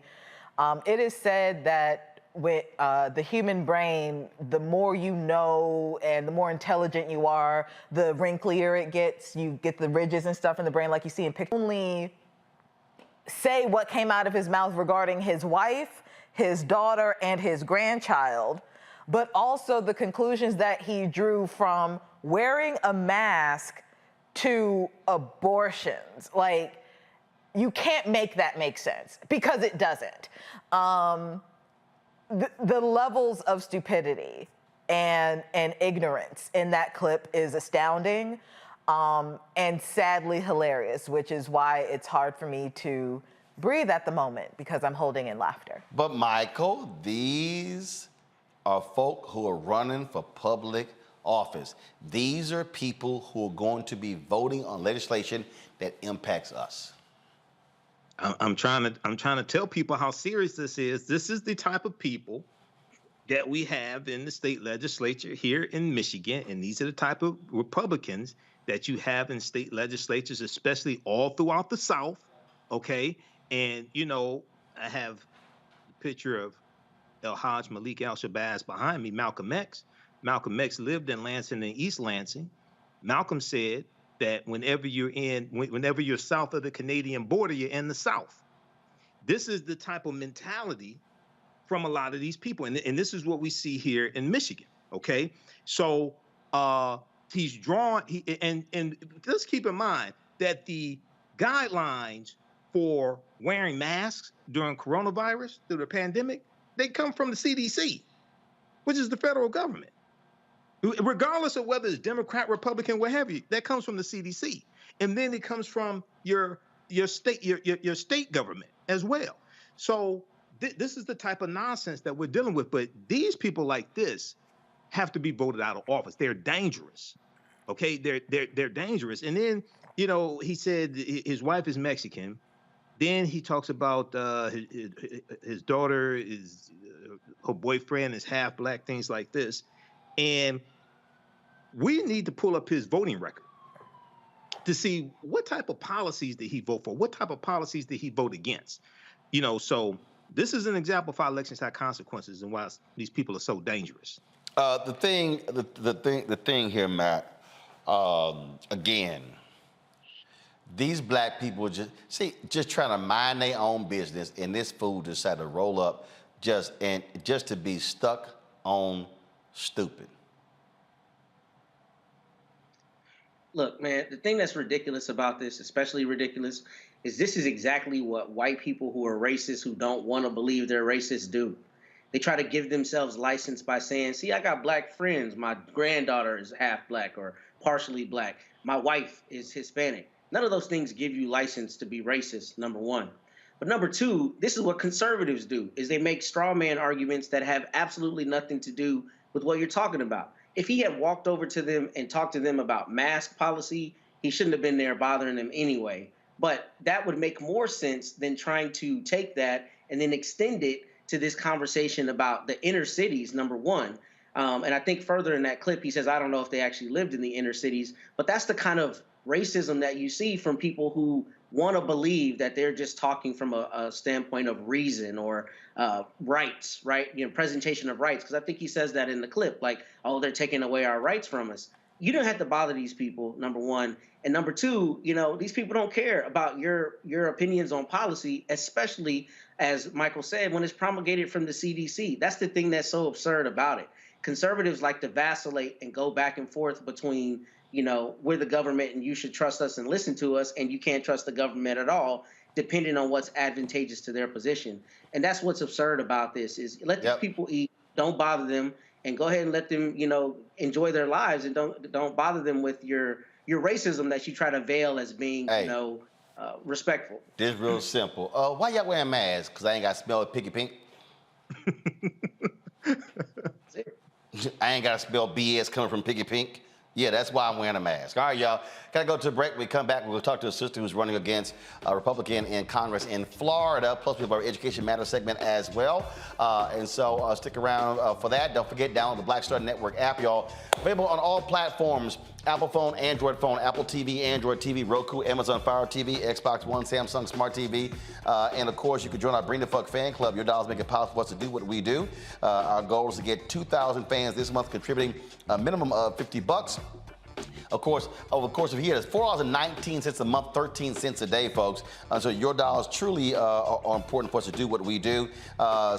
it is said that with the human brain, the more you know and the more intelligent you are, the wrinklier it gets. You get the ridges and stuff in the brain like you see in pictures. Only say what came out of his mouth regarding his wife, his daughter, and his grandchild, but also the conclusions that he drew from wearing a mask to abortions. Like, you can't make that make sense, because it doesn't. The levels of stupidity and ignorance in that clip is astounding. And sadly hilarious, which is why it's hard for me to breathe at the moment, because I'm holding in laughter. But Michael, these are folk who are running for public office. These are people who are going to be voting on legislation that impacts us. I'm trying to tell people how serious this is. This is the type of people that we have in the state legislature here in Michigan, and these are the type of Republicans that you have in state legislatures, especially all throughout the South, okay? And, you know, I have a picture of El Hajj Malik Al-Shabazz behind me, Malcolm X. Malcolm X lived in Lansing and East Lansing. Malcolm said that whenever you're south of the Canadian border, you're in the South. This is the type of mentality from a lot of these people. And this is what we see here in Michigan, okay? So, he's drawn, and let's keep in mind that the guidelines for wearing masks during coronavirus, through the pandemic, they come from the CDC, which is the federal government. Regardless of whether it's Democrat, Republican, what have you, that comes from the CDC. And then it comes from your state government as well. So this is the type of nonsense that we're dealing with. But these people like this, have to be voted out of office. They're dangerous. Okay, they're dangerous. And then, you know, he said his wife is Mexican. Then he talks about his daughter is her boyfriend is half black, things like this. And we need to pull up his voting record to see what type of policies did he vote for? What type of policies did he vote against? You know, so this is an example of how elections have consequences and why these people are so dangerous. The thing here, Matt, again, these black people just trying to mind their own business, and this fool decided to roll up just to be stuck on stupid. Look, man, the thing that's ridiculous about this, especially ridiculous, is this is exactly what white people who are racist, who don't want to believe they're racist, do. They try to give themselves license by saying, see, I got black friends. My granddaughter is half black or partially black. My wife is Hispanic. None of those things give you license to be racist, number one. But number two, this is what conservatives do, is they make straw man arguments that have absolutely nothing to do with what you're talking about. If he had walked over to them and talked to them about mask policy, he shouldn't have been there bothering them anyway. But that would make more sense than trying to take that and then extend it to this conversation about the inner cities, number one. And I think further in that clip, he says, I don't know if they actually lived in the inner cities, but that's the kind of racism that you see from people who want to believe that they're just talking from a standpoint of reason or rights, right? You know, presentation of rights. Because I think he says that in the clip, like, oh, they're taking away our rights from us. You don't have to bother these people, number one. And number two, you know, these people don't care about your opinions on policy, especially, as Michael said, when it's promulgated from the CDC. That's the thing that's so absurd about it. Conservatives like to vacillate and go back and forth between, you know, we're the government and you should trust us and listen to us, and you can't trust the government at all, depending on what's advantageous to their position. And that's what's absurd about this, is let these people eat, don't bother them, and go ahead and let them, you know, enjoy their lives, and don't bother them with your racism that you try to veil as being, you know, respectful. This is real simple. Why y'all wearing masks? Because I ain't got to smell Piggy Pink. I ain't got to smell BS coming from Piggy Pink. Yeah, that's why I'm wearing a mask. All right, y'all. Gotta go to a break. When we come back, we'll talk to a sister who's running against a Republican in Congress in Florida. Plus, we have our Education Matters segment as well. And so stick around for that. Don't forget, download the Black Star Network app, y'all. Available on all platforms: Apple phone, Android phone, Apple TV, Android TV, Roku, Amazon Fire TV, Xbox One, Samsung Smart TV. And of course, you can join our Bring the Fuck fan club. Your dollars make it possible for us to do what we do. Our goal is to get 2,000 fans this month, contributing a minimum of $50. Of course, over the course of a year, that's $4.19 a month, 13 cents a day, folks. So your dollars truly are important for us to do what we do.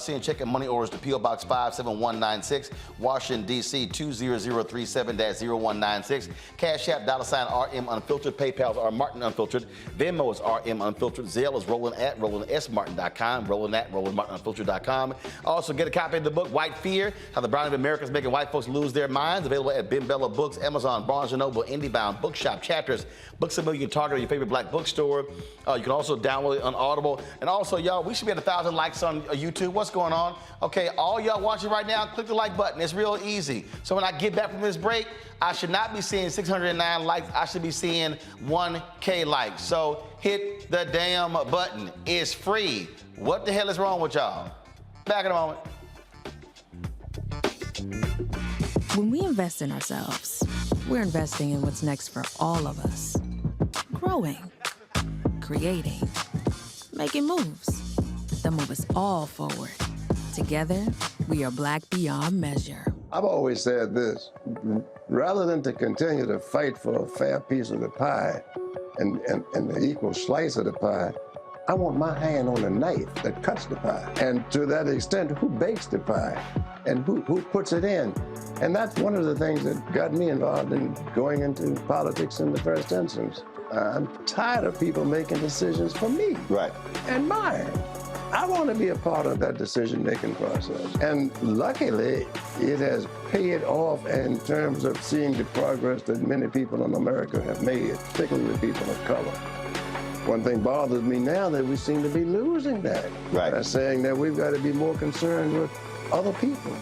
Send check and money orders to P.O. Box 57196, Washington, D.C. 20037-0196. Cash App, $RM Unfiltered. PayPal is R Martin Unfiltered. Venmo is RM Unfiltered. Zelle is Roland at RolandSMartin.com. Roland at RolandMartinUnfiltered.com. Also, get a copy of the book, White Fear, How the Browning of America is Making White Folks Lose Their Minds. Available at Ben Bella Books, Amazon, Barnes & Noble, IndieBound, Bookshop, Chapters, Books A Million, Target, or your favorite black bookstore. You can also download it on Audible. And also, y'all, we should be at 1,000 likes on YouTube. What's going on? Okay, all y'all watching right now, click the like button. It's real easy. So when I get back from this break, I should not be seeing 609 likes. I should be seeing 1K likes. So hit the damn button. It's free. What the hell is wrong with y'all? Back in a moment. When we invest in ourselves, we're investing in what's next for all of us. Growing, creating, making moves that move us all forward. Together, we are Black beyond measure. I've always said this: rather than to continue to fight for a fair piece of the pie and the equal slice of the pie, I want my hand on the knife that cuts the pie. And to that extent, who bakes the pie and who puts it in? And that's one of the things that got me involved in going into politics in the first instance. I'm tired of people making decisions for me. Right. And mine. I want to be a part of that decision-making process. And luckily, it has paid off in terms of seeing the progress that many people in America have made, particularly the people of color. One thing bothers me now that we seem to be losing that. Right. That's saying that we've got to be more concerned with other people.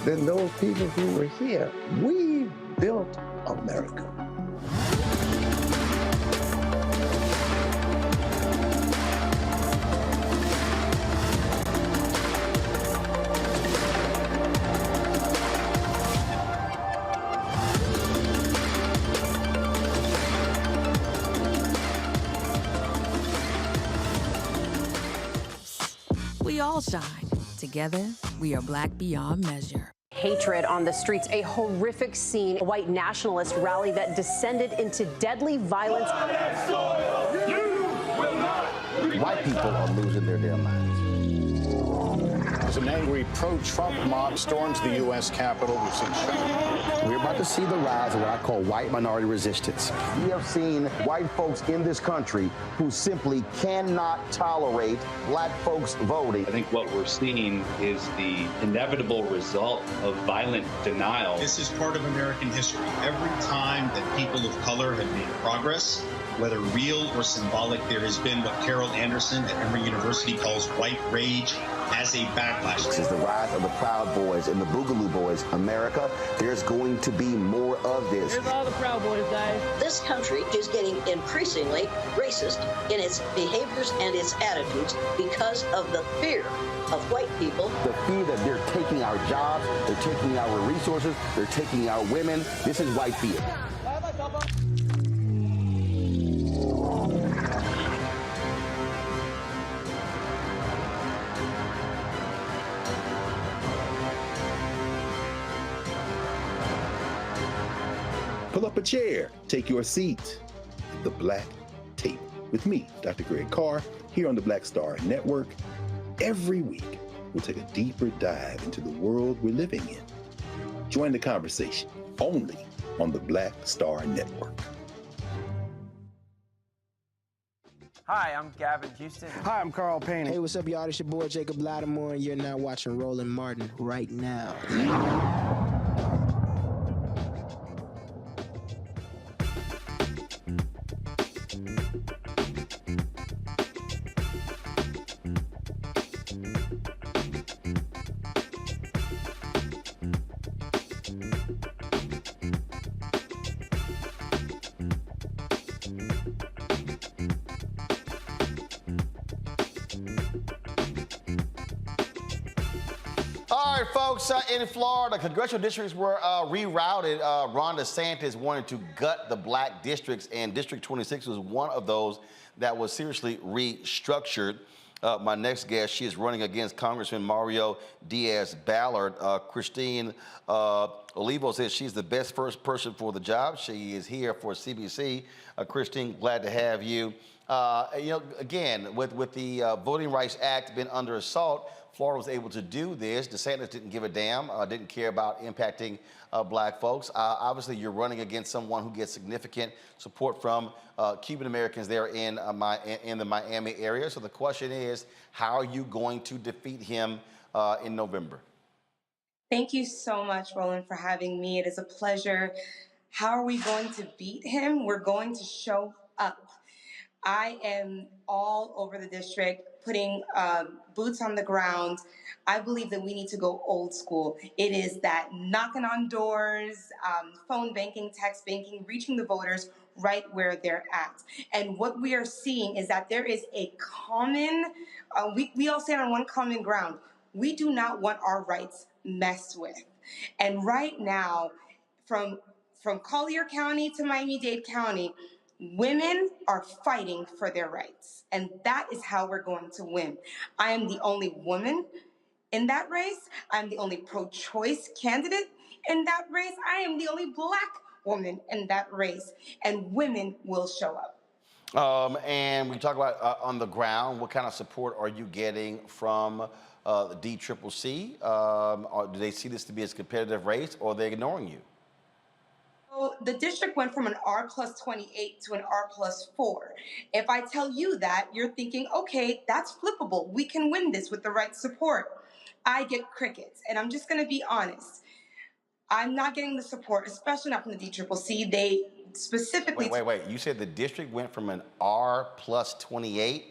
than those people who were here. We built America. We all shine. Together, we are black beyond measure. Hatred on the streets, a horrific scene, a white nationalist rally that descended into deadly violence. White people are losing their damn minds. As an angry pro-Trump mob storms the U.S. Capitol, we've seen shooting. We're about to see the rise of what I call white minority resistance. We have seen white folks in this country who simply cannot tolerate black folks voting. I think what we're seeing is the inevitable result of violent denial. This is part of American history. Every time that people of color have made progress, whether real or symbolic, there has been what Carol Anderson at Emory University calls white rage as a backlash. This is the rise of the Proud Boys and the Boogaloo Boys. America, there's going to be more of this. Here's all the Proud Boys, guys. This country is getting increasingly racist in its behaviors and its attitudes because of the fear of white people. The fear that they're taking our jobs, they're taking our resources, they're taking our women. This is white fear. Pull up a chair, take your seat at the Black Table with me, Dr. Greg Carr, here on the Black Star Network. Every week, we'll take a deeper dive into the world we're living in. Join the conversation only on the Black Star Network. Hi, I'm Gavin Houston. Hi, I'm Carl Payne. Hey, what's up, y'all? It's your boy Jacob Lattimore, and you're now watching Roland Martin right now. All right, folks, in Florida, congressional districts were rerouted. Ron DeSantis wanted to gut the black districts, and District 26 was one of those that was seriously restructured. My next guest, she is running against Congressman Mario Diaz-Ballard. Christine Olivo says she's the best first person for the job. She is here for CBC. Christine, glad to have you. Again, with the Voting Rights Act being under assault, Florida was able to do this. DeSantis didn't give a damn, didn't care about impacting black folks. Obviously, you're running against someone who gets significant support from Cuban Americans there in the Miami area. So the question is, how are you going to defeat him in November? Thank you so much, Roland, for having me. It is a pleasure. How are we going to beat him? We're going to show up. I am all over the district, putting boots on the ground. I believe that we need to go old school. It is that knocking on doors, phone banking, text banking, reaching the voters right where they're at. And what we are seeing is that there is a common, we all stand on one common ground. We do not want our rights messed with. And right now, from Collier County to Miami-Dade County, women are fighting for their rights, and that is how we're going to win. I am the only woman in that race. I'm the only pro-choice candidate in that race. I am the only black woman in that race, and women will show up. And we talk about on the ground, what kind of support are you getting from the DCCC? Or do they see this to be a competitive race, or are they ignoring you? So the district went from an R+28 to an R+4. If I tell you that, you're thinking, okay, that's flippable. We can win this with the right support. I get crickets, and I'm just going to be honest. I'm not getting the support, especially not from the DCCC. They specifically... Wait. You said the district went from an R+28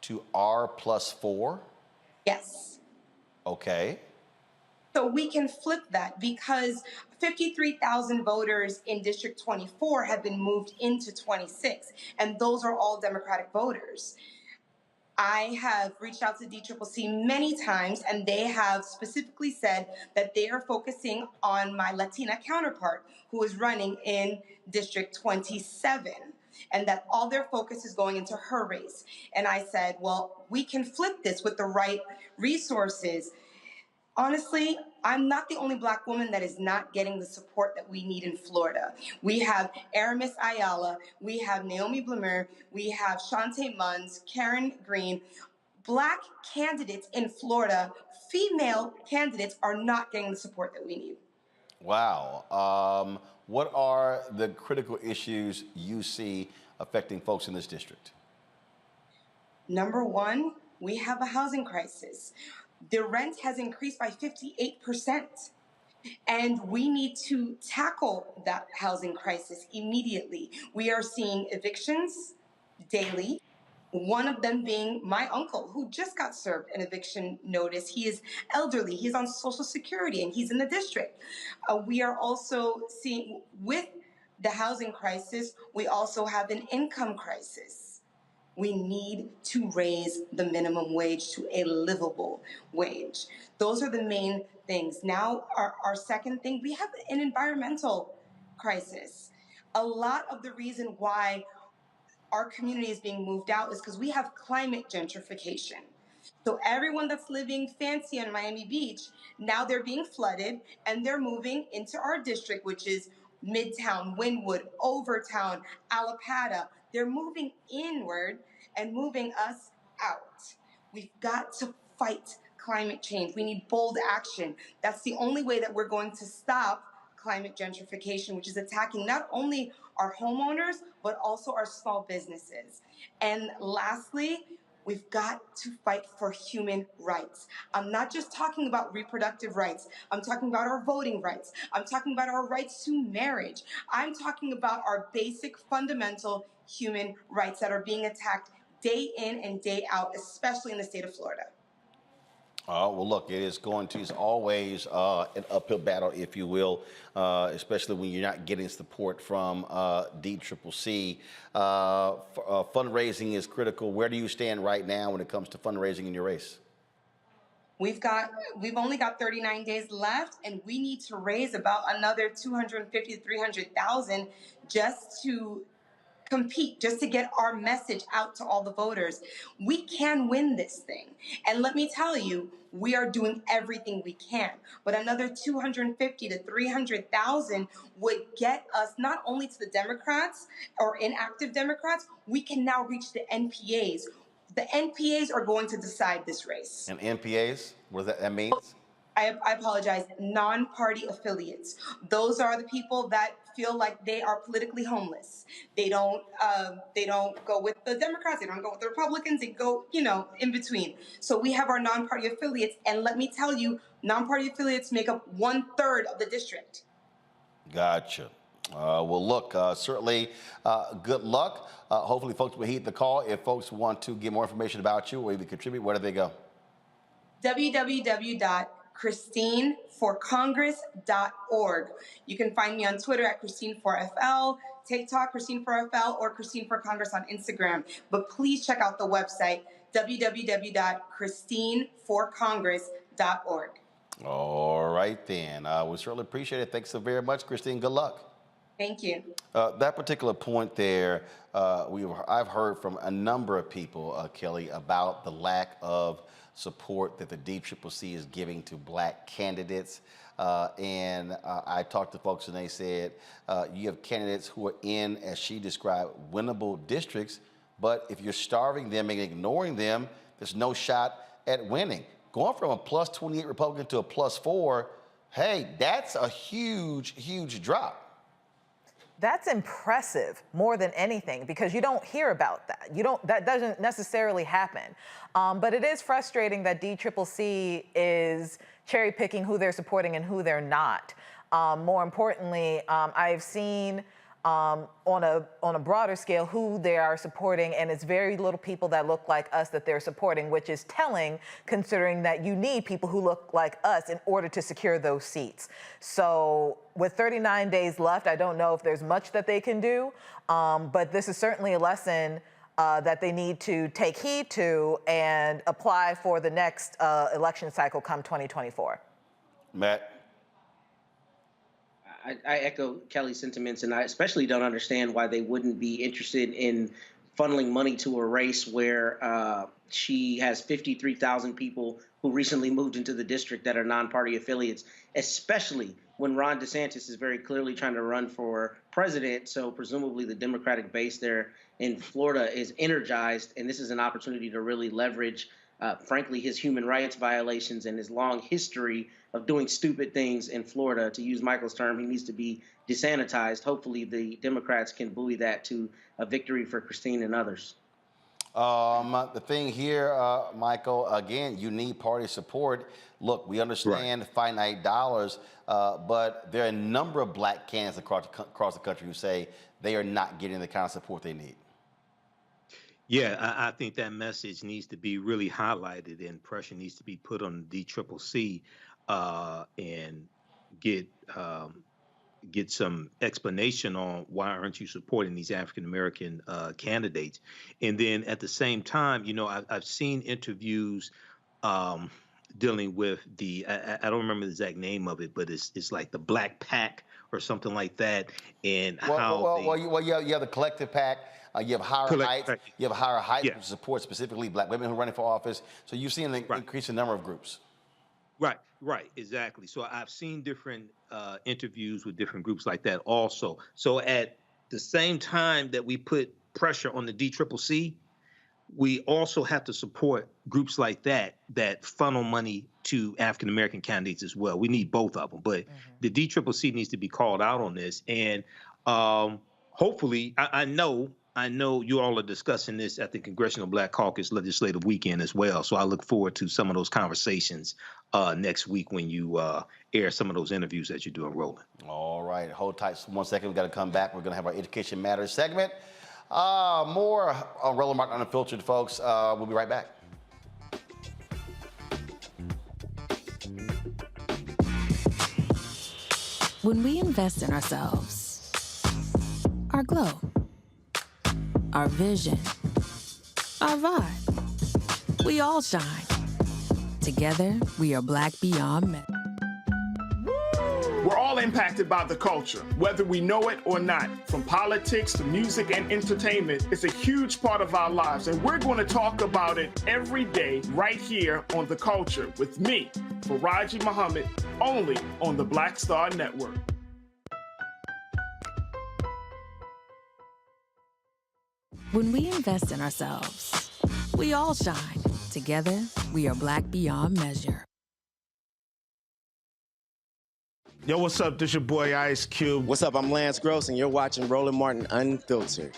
to R+4? Yes. Okay. So we can flip that because 53,000 voters in District 24 have been moved into 26, and those are all Democratic voters. I have reached out to DCCC many times, and they have specifically said that they are focusing on my Latina counterpart who is running in District 27, and that all their focus is going into her race. And I said, well, we can flip this with the right resources. Honestly, I'm not the only Black woman that is not getting the support that we need in Florida. We have Aramis Ayala, we have Naomi Blumer, we have Shantae Munns, Karen Green. Black candidates in Florida, female candidates, are not getting the support that we need. Wow. What are the critical issues you see affecting folks in this district? Number one, we have a housing crisis. The rent has increased by 58%. And we need to tackle that housing crisis immediately. We are seeing evictions daily, one of them being my uncle, who just got served an eviction notice. He is elderly, he's on Social Security, and he's in the district. We are also seeing, with the housing crisis, we also have an income crisis. We need to raise the minimum wage to a livable wage. Those are the main things. Now, our second thing, we have an environmental crisis. A lot of the reason why our community is being moved out is because we have climate gentrification. So everyone that's living fancy on Miami Beach, now they're being flooded and they're moving into our district, which is Midtown, Wynwood, Overtown, Allapattah. They're moving inward and moving us out. We've got to fight climate change. We need bold action. That's the only way that we're going to stop climate gentrification, which is attacking not only our homeowners, but also our small businesses. And lastly, we've got to fight for human rights. I'm not just talking about reproductive rights. I'm talking about our voting rights. I'm talking about our rights to marriage. I'm talking about our basic fundamental human rights that are being attacked day in and day out, especially in the state of Florida. Well, look, it's always an uphill battle, if you will, especially when you're not getting support from DCCC. Fundraising is critical. Where do you stand right now when it comes to fundraising in your race? We've only got 39 days left, and we need to raise about another 250 to 300,000 just to compete, just to get our message out to all the voters. We can win this thing. And let me tell you, we are doing everything we can. But another 250 to 300,000 would get us not only to the Democrats or inactive Democrats, we can now reach the NPAs. The NPAs are going to decide this race. And NPAs, what does that mean? I apologize, non-party affiliates. Those are the people that feel like they are politically homeless. They don't go with the Democrats, they don't go with the Republicans, they go, in between. So we have our non-party affiliates, and let me tell you, non-party affiliates make up 1/3 of the district. Gotcha. Well, look, certainly good luck. Hopefully folks will heed the call. If folks want to get more information about you or even contribute, where do they go? www.christineforcongress.org. You can find me on Twitter at Christine4FL, TikTok, Christine4FL, or Christine for Congress on Instagram. But please check out the website, www.christineforcongress.org. All right, then. We certainly appreciate it. Thanks so very much, Christine. Good luck. Thank you. That particular point there, I've heard from a number of people, Kelly, about the lack of support that the DCCC is giving to Black candidates. And I talked to folks and they said, you have candidates who are in, as she described, winnable districts, but if you're starving them and ignoring them, there's no shot at winning. Going from a plus 28 Republican to a plus 4, hey, that's a huge, huge drop. That's impressive more than anything, because you don't hear about that. That doesn't necessarily happen. But it is frustrating that DCCC is cherry picking who they're supporting and who they're not. More importantly, I've seen on a broader scale who they are supporting, and it's very little people that look like us that they're supporting, which is telling, considering that you need people who look like us in order to secure those seats. So with 39 days left, I don't know if there's much that they can do, but this is certainly a lesson that they need to take heed to and apply for the next election cycle come 2024. Matt? I echo Kelly's sentiments, and I especially don't understand why they wouldn't be interested in funneling money to a race where she has 53,000 people who recently moved into the district that are non-party affiliates, especially when Ron DeSantis is very clearly trying to run for president. So presumably the Democratic base there in Florida is energized, and this is an opportunity to really leverage, frankly, his human rights violations and his long history of doing stupid things in Florida. To use Michael's term, he needs to be desanitized. Hopefully the Democrats can buoy that to a victory for Christine and others. The thing here, Michael, again, you need party support. Look, we understand finite dollars, but there are a number of black candidates across the country who say they are not getting the kind of support they need. Yeah, I think that message needs to be really highlighted, and pressure needs to be put on the DCCC and get some explanation on why aren't you supporting these African American candidates. And then at the same time, you know, I've seen interviews dealing with the I don't remember the exact name of it, but it's like the Black Pack or something like that, and you have the Collective Pack. You have Higher Heights. You have Higher Heights, which support specifically black women who are running for office. So you've seen an increase in the number of groups. Right, exactly. So I've seen different interviews with different groups like that also. So at the same time that we put pressure on the DCCC, we also have to support groups like that funnel money to African American candidates as well. We need both of them, but the DCCC needs to be called out on this. And hopefully, I know you all are discussing this at the Congressional Black Caucus Legislative Weekend as well. So I look forward to some of those conversations next week when you air some of those interviews that you're doing, Roland. All right. Hold tight 1 second. We've got to come back. We're going to have our Education Matters segment. More on Roland Martin Unfiltered, folks. We'll be right back. When we invest in ourselves, our glow, our vision, our vibe, we all shine. Together, we are Black beyond measure. We're all impacted by the culture, whether we know it or not. From politics to music and entertainment, it's a huge part of our lives, and we're going to talk about it every day right here on The Culture with me, Faraji Muhammad, only on the Black Star Network. When we invest in ourselves, we all shine. Together, we are Black beyond measure. Yo, what's up? This your boy Ice Cube. What's up? I'm Lance Gross, and you're watching Roland Martin Unfiltered.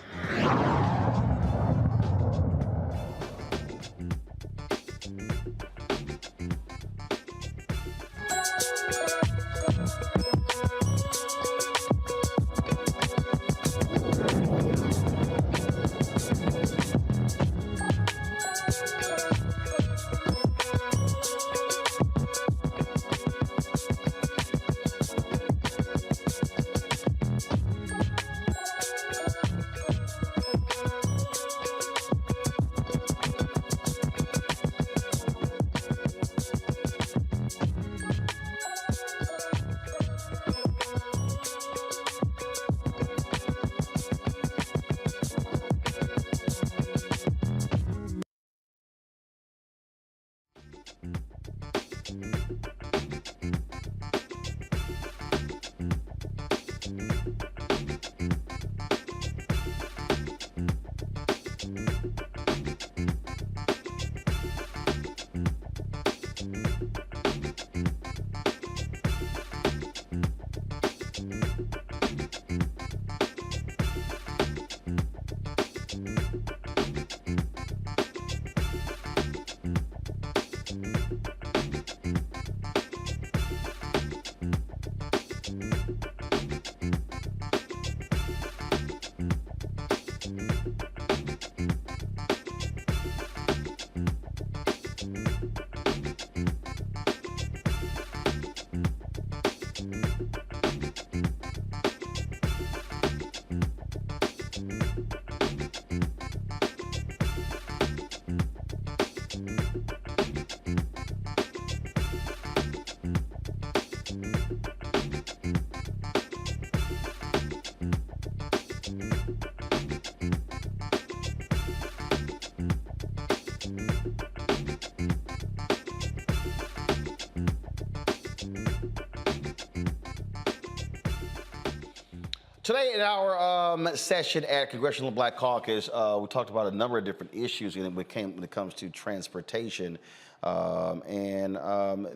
Today in our session at Congressional Black Caucus, we talked about a number of different issues when it comes to transportation.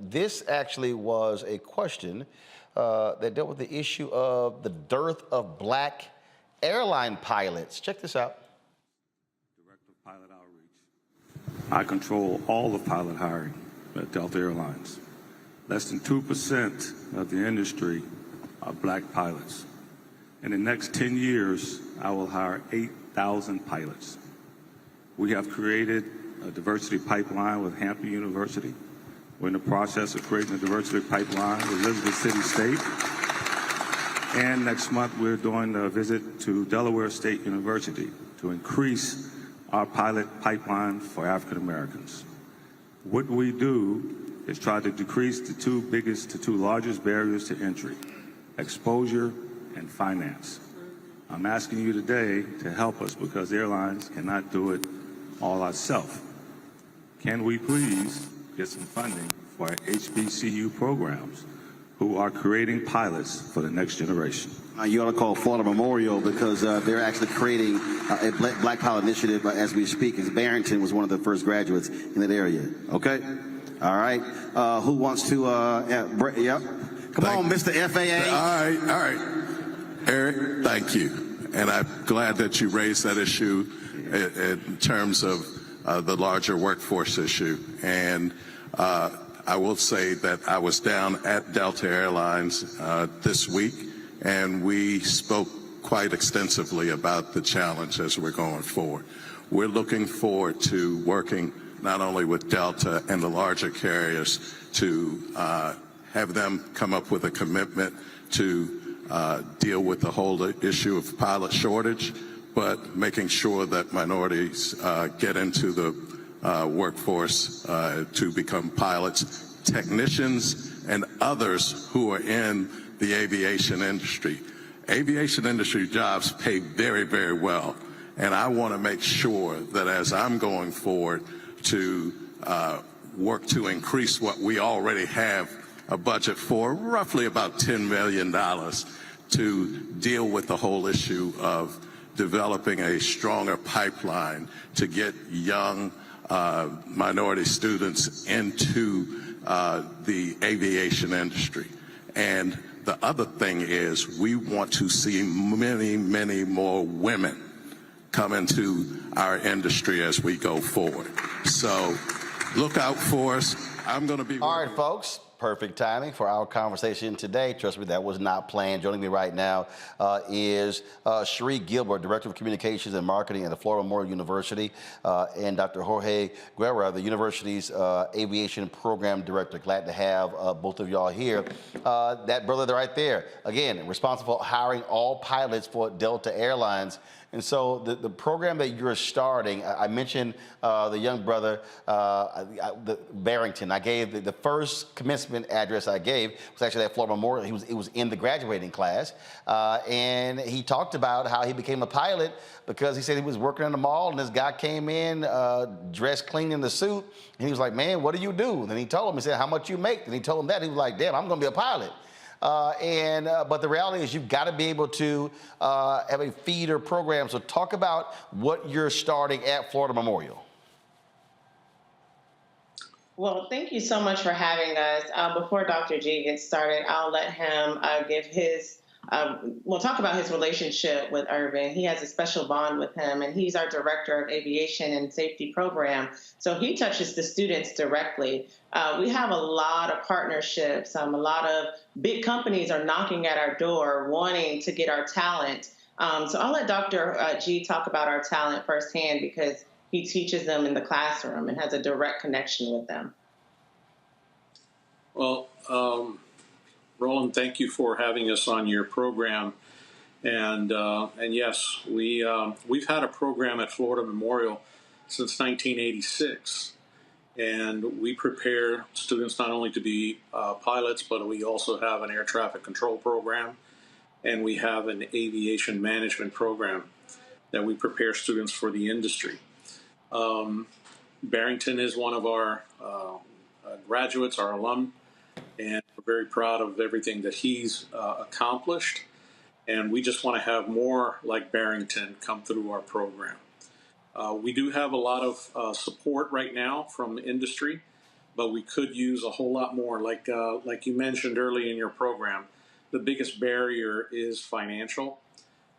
This actually was a question that dealt with the issue of the dearth of black airline pilots. Check this out. Director of Pilot Outreach. I control all the pilot hiring at Delta Airlines. Less than 2% of the industry are black pilots. In the next 10 years, I will hire 8,000 pilots. We have created a diversity pipeline with Hampton University. We're in the process of creating a diversity pipeline with Elizabeth City State. And next month, we're doing a visit to Delaware State University to increase our pilot pipeline for African Americans. What we do is try to decrease the two largest barriers to entry, exposure and finance. I'm asking you today to help us because airlines cannot do it all ourselves. Can we please get some funding for our HBCU programs who are creating pilots for the next generation? You ought to call Florida Memorial because they're actually creating a Black Pilot Initiative as we speak. Because Barrington was one of the first graduates in that area. Okay? All right. Who wants to, yep. Come on, Mr. FAA. All right. Eric, thank you. And I'm glad that you raised that issue in terms of the larger workforce issue. And I will say that I was down at Delta Airlines this week, and we spoke quite extensively about the challenge as we're going forward. We're looking forward to working not only with Delta and the larger carriers to have them come up with a commitment to deal with the whole issue of pilot shortage, but making sure that minorities get into the workforce to become pilots, technicians, and others who are in the aviation industry. Aviation industry jobs pay very, very well, and I want to make sure that as I'm going forward to work to increase what we already have a budget for, roughly about $10 million, to deal with the whole issue of developing a stronger pipeline to get young minority students into the aviation industry. And the other thing is we want to see many, many more women come into our industry as we go forward. So look out for us. I'm going to be... All right, folks. Perfect timing for our conversation today. Trust me, that was not planned. Joining me right now is Cherie Gilbert, Director of Communications and Marketing at the Florida Memorial University, and Dr. Jorge Guerra, the university's Aviation Program Director. Glad to have both of y'all here. That brother right there, again, responsible for hiring all pilots for Delta Airlines. And so the program that you're starting, I mentioned the young brother, Barrington. I gave the first commencement address I gave was actually at Florida Memorial. He was in the graduating class. And he talked about how he became a pilot because he said he was working in the mall and this guy came in dressed clean in the suit. And he was like, man, what do you do? And he told him, he said, how much you make? And he told him that. He was like, damn, I'm going to be a pilot. But the reality is you've got to be able to have a feeder program. So talk about what you're starting at Florida Memorial. Well, thank you so much for having us. Before Dr. G gets started, I'll let him give his, we'll talk about his relationship with Irvin. He has a special bond with him, and he's our Director of Aviation and Safety Program. So he touches the students directly. We have a lot of partnerships. A lot of big companies are knocking at our door wanting to get our talent. So I'll let Dr. G talk about our talent firsthand because he teaches them in the classroom and has a direct connection with them. Well, Roland, thank you for having us on your program. And yes, we've had a program at Florida Memorial since 1986. And we prepare students not only to be pilots, but we also have an air traffic control program, and we have an aviation management program that we prepare students for the industry. Barrington is one of our graduates, our alum, and we're very proud of everything that he's accomplished. And we just want to have more like Barrington come through our program. We do have a lot of support right now from the industry, but we could use a whole lot more. Like you mentioned early in your program, the biggest barrier is financial.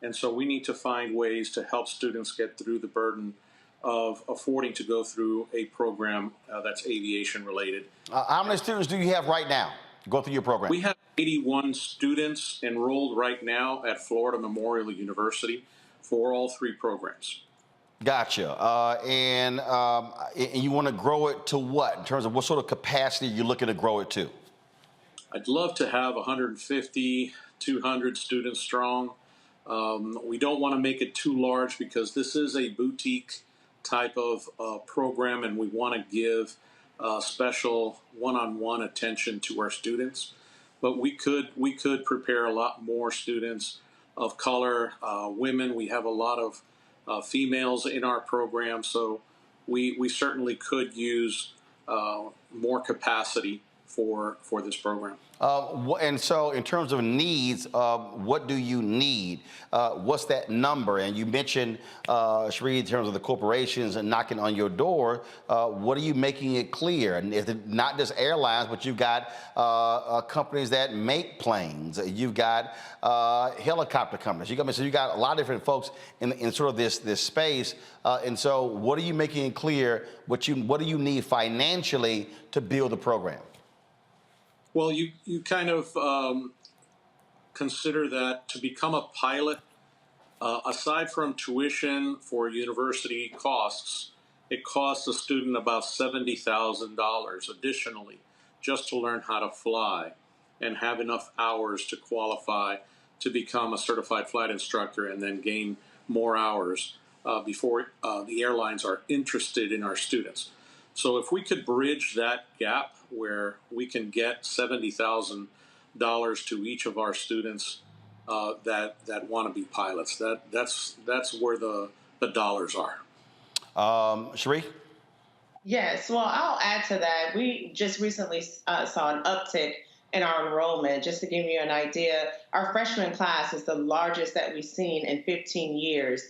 And so we need to find ways to help students get through the burden of affording to go through a program that's aviation related. How many students do you have right now go through your program? We have 81 students enrolled right now at Florida Memorial University for all three programs. Gotcha. And you want to grow it to what, in terms of what sort of capacity you're looking to grow it to? I'd love to have 150, 200 students strong. We don't want to make it too large because this is a boutique type of program, and we want to give special one-on-one attention to our students. But we could prepare a lot more students of color, women. We have a lot of females in our program, so we certainly could use more capacity for this program. And so in terms of needs, what do you need? What's that number? And you mentioned, Sheree, in terms of the corporations and knocking on your door, what are you making it clear? And it's not just airlines, but you've got companies that make planes. You've got helicopter companies. So you got a lot of different folks in sort of this space. And so what are you making it clear? What do you need financially to build the program? Well, you kind of consider that to become a pilot, aside from tuition for university costs, it costs a student about $70,000 additionally just to learn how to fly and have enough hours to qualify to become a certified flight instructor and then gain more hours before the airlines are interested in our students. So if we could bridge that gap where we can get $70,000 to each of our students that want to be pilots, that's where the dollars are. Sheree? Yes, well, I'll add to that. We just recently saw an uptick in our enrollment. Just to give you an idea, our freshman class is the largest that we've seen in 15 years.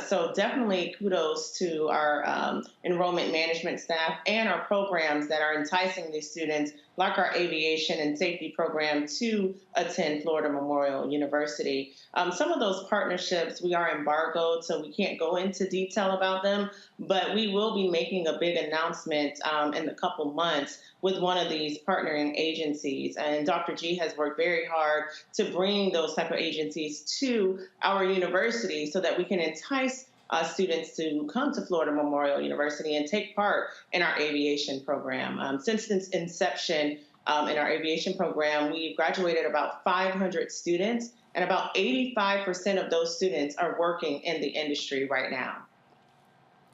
So definitely kudos to our enrollment management staff and our programs that are enticing these students, like our aviation and safety program, to attend Florida Memorial University. Some of those partnerships, we are embargoed, so we can't go into detail about them, but we will be making a big announcement in a couple months with one of these partnering agencies. And Dr. G has worked very hard to bring those type of agencies to our university so that we can entice students to come to Florida Memorial University and take part in our aviation program. Since its inception in our aviation program, we've graduated about 500 students, and about 85% of those students are working in the industry right now.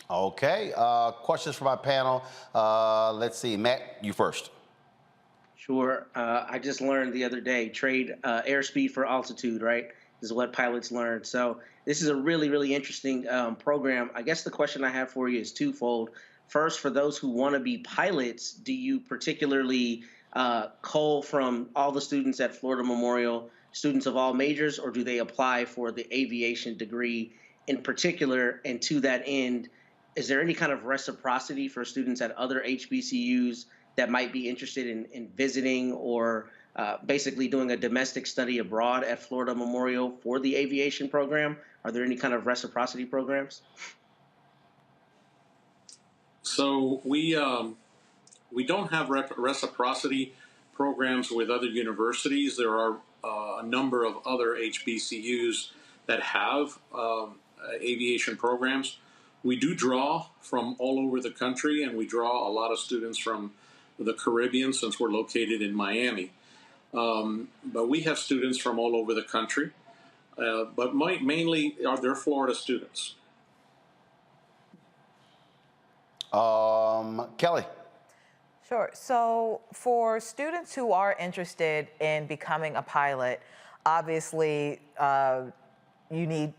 Okay, questions from our panel. Let's see, Matt, you first. Sure. I just learned the other day, trade airspeed for altitude, right, is what pilots learn. So this is a really, really interesting program. I guess the question I have for you is twofold. First, for those who want to be pilots, do you particularly cull from all the students at Florida Memorial, students of all majors, or do they apply for the aviation degree in particular? And to that end, is there any kind of reciprocity for students at other HBCUs that might be interested in visiting or basically doing a domestic study abroad at Florida Memorial for the aviation program? Are there any kind of reciprocity programs? So we don't have reciprocity programs with other universities. There are a number of other HBCUs that have aviation programs. We do draw from all over the country, and we draw a lot of students from the Caribbean since we're located in Miami. But we have students from all over the country, but mainly they're Florida students. Kelly. Sure. So for students who are interested in becoming a pilot, obviously you need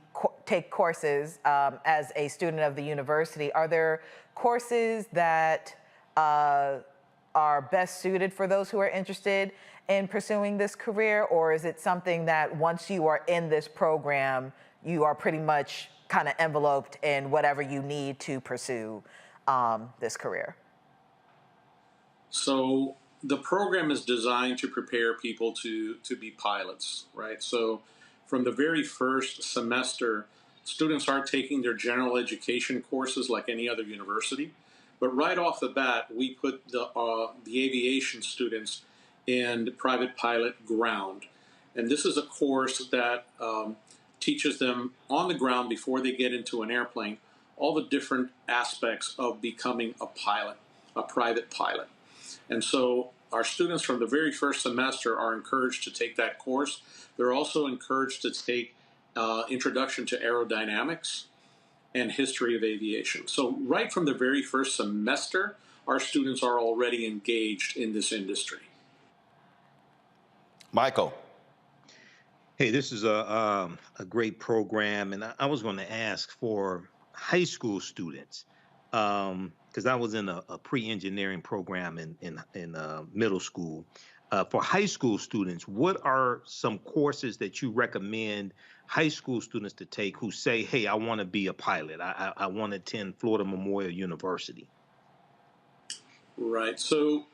take courses as a student of the university. Are there courses that are best suited for those who are interested? in pursuing this career, or is it something that once you are in this program, you are pretty much kind of enveloped in whatever you need to pursue this career? So the program is designed to prepare people to be pilots, right? So from the very first semester, students are taking their general education courses like any other university. But right off the bat, we put the aviation students in private pilot ground. And this is a course that teaches them on the ground before they get into an airplane all the different aspects of becoming a pilot, a private pilot. And so our students from the very first semester are encouraged to take that course. They're also encouraged to take Introduction to Aerodynamics and History of Aviation. So right from the very first semester, our students are already engaged in this industry. Michael. Hey, this is a great program, and I was going to ask for high school students, because I was in a pre-engineering program in middle school. For high school students, what are some courses that you recommend high school students to take who say, hey, I want to be a pilot, I want to attend Florida Memorial University? Right. So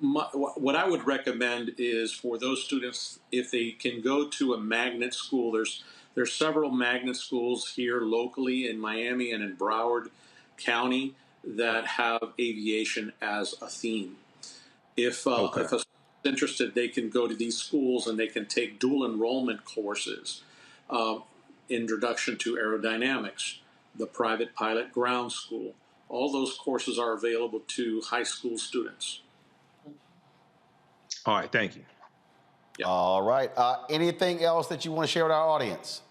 what I would recommend is for those students, if they can go to a magnet school, there's several magnet schools here locally in Miami and in Broward County that have aviation as a theme. If a student's interested, they can go to these schools and they can take dual enrollment courses, Introduction to Aerodynamics, the Private Pilot Ground School. All those courses are available to high school students. All right, thank you. Yeah. All right. Anything else that you want to share with our audience?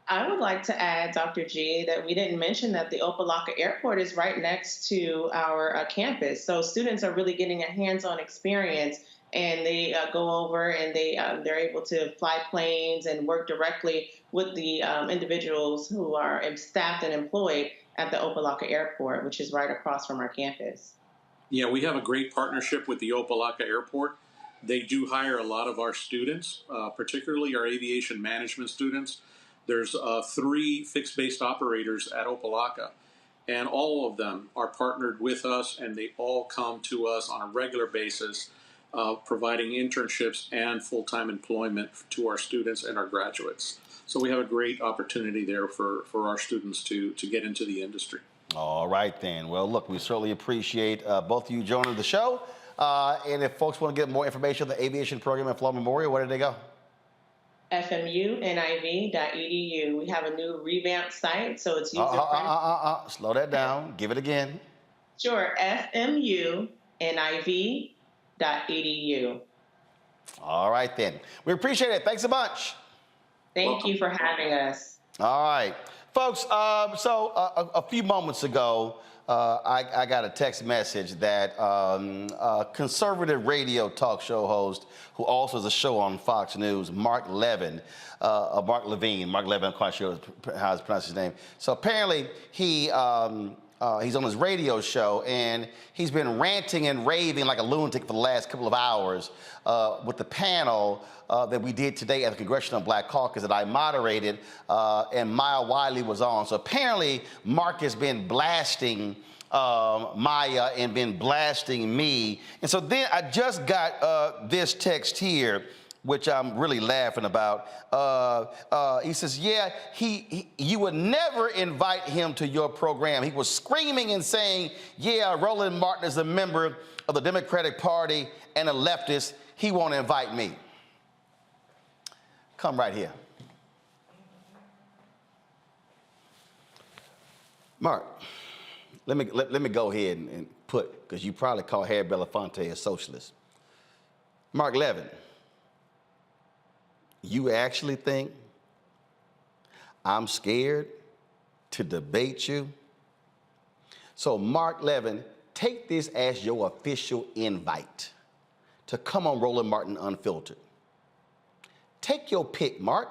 I would like to add, Dr. G, that we didn't mention that the Opa-locka Airport is right next to our campus. So students are really getting a hands-on experience, and they go over and they're able to fly planes and work directly with the individuals who are staffed and employed at the Opa-locka Airport, which is right across from our campus. Yeah, we have a great partnership with the Opa-locka Airport. They do hire a lot of our students, particularly our aviation management students. There's 3 fixed-based operators at Opa-locka, and all of them are partnered with us, and they all come to us on a regular basis, providing internships and full-time employment to our students and our graduates. So we have a great opportunity there for our students to get into the industry. All right, then. Well, look, we certainly appreciate both of you joining the show. And if folks want to get more information on the aviation program at Florida Memorial, where do they go? FMUNIV.edu. We have a new revamped site, so it's user-friendly. Slow that down. Give it again. Sure, FMUNIV.edu. All right, then. We appreciate it. Thanks a bunch. Thank you for having us. All right. Folks, a few moments ago, I got a text message that a conservative radio talk show host who also has a show on Fox News, Mark Levin, I'm quite sure how to pronounce his name. So apparently he's on his radio show, and he's been ranting and raving like a lunatic for the last couple of hours with the panel that we did today at the Congressional Black Caucus that I moderated, and Maya Wiley was on. So apparently Mark has been blasting Maya and been blasting me. And so then I just got this text here, which I'm really laughing about. He says, yeah, you would never invite him to your program. He was screaming and saying, yeah, Roland Martin is a member of the Democratic Party and a leftist. He won't invite me. Come right here. Mark, let me go ahead and put, because you probably call Harry Belafonte a socialist. Mark Levin, you actually think I'm scared to debate you? So Mark Levin, take this as your official invite to come on Roland Martin Unfiltered. Take your pick, Mark.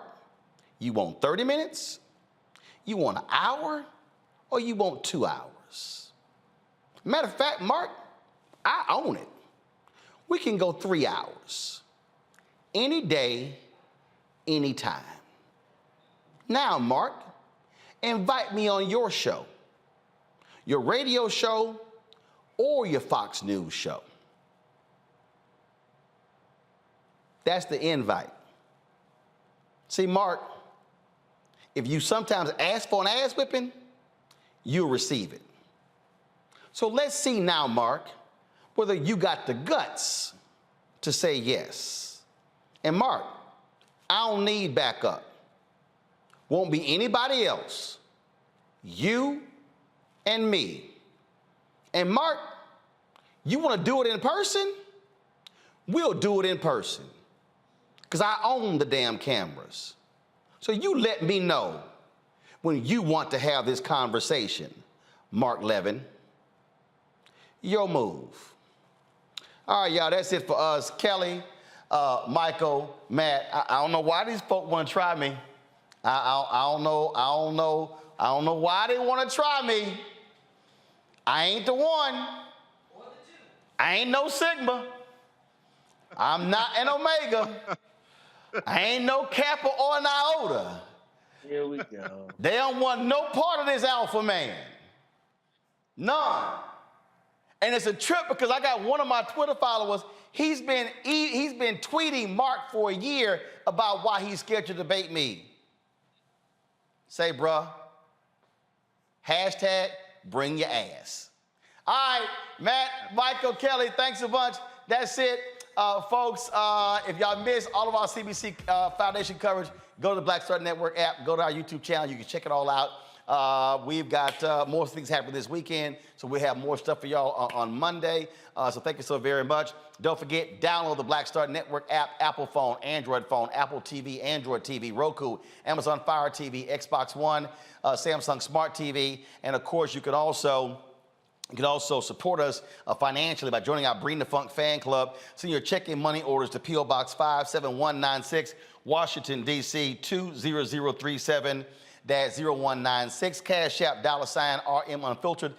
You want 30 minutes? You want an hour? Or you want 2 hours? Matter of fact, Mark, I own it. We can go 3 hours. any day, anytime. Now, Mark, invite me on your show, your radio show, or your Fox News show. That's the invite. See, Mark, if you sometimes ask for an ass whipping, you'll receive it. So let's see now, Mark, whether you got the guts to say yes. And Mark, I don't need backup. Won't be anybody else. You and me. And Mark, you want to do it in person? We'll do it in person. Because I own the damn cameras. So you let me know when you want to have this conversation, Mark Levin. Your move. All right, y'all, that's it for us. Kelly, Michael, Matt, I don't know why these folk want to try me. I don't know why they want to try me. I ain't the one. I ain't no Sigma. I'm not an Omega. I ain't no Kappa or an Iota. Here we go. They don't want no part of this alpha man. None. And it's a trip because I got one of my Twitter followers, he's been tweeting Mark for a year about why he's scared to debate me. Say, bruh, hashtag bring your ass. All right, Matt, Michael, Kelly, thanks a bunch. That's it. Folks, if y'all missed all of our CBC Foundation coverage, go to the Black Star Network app, go to our YouTube channel. You can check it all out. We've got more things happening this weekend, so we'll have more stuff for y'all on Monday. So thank you so very much. Don't forget, download the Black Star Network app, Apple phone, Android phone, Apple TV, Android TV, Roku, Amazon Fire TV, Xbox One, Samsung Smart TV, and of course, you can also support us financially by joining our Bring the Funk fan club. Send your check-in money orders to P.O. Box 57196, Washington, D.C. 20037-0196. Cash App, $RM Unfiltered.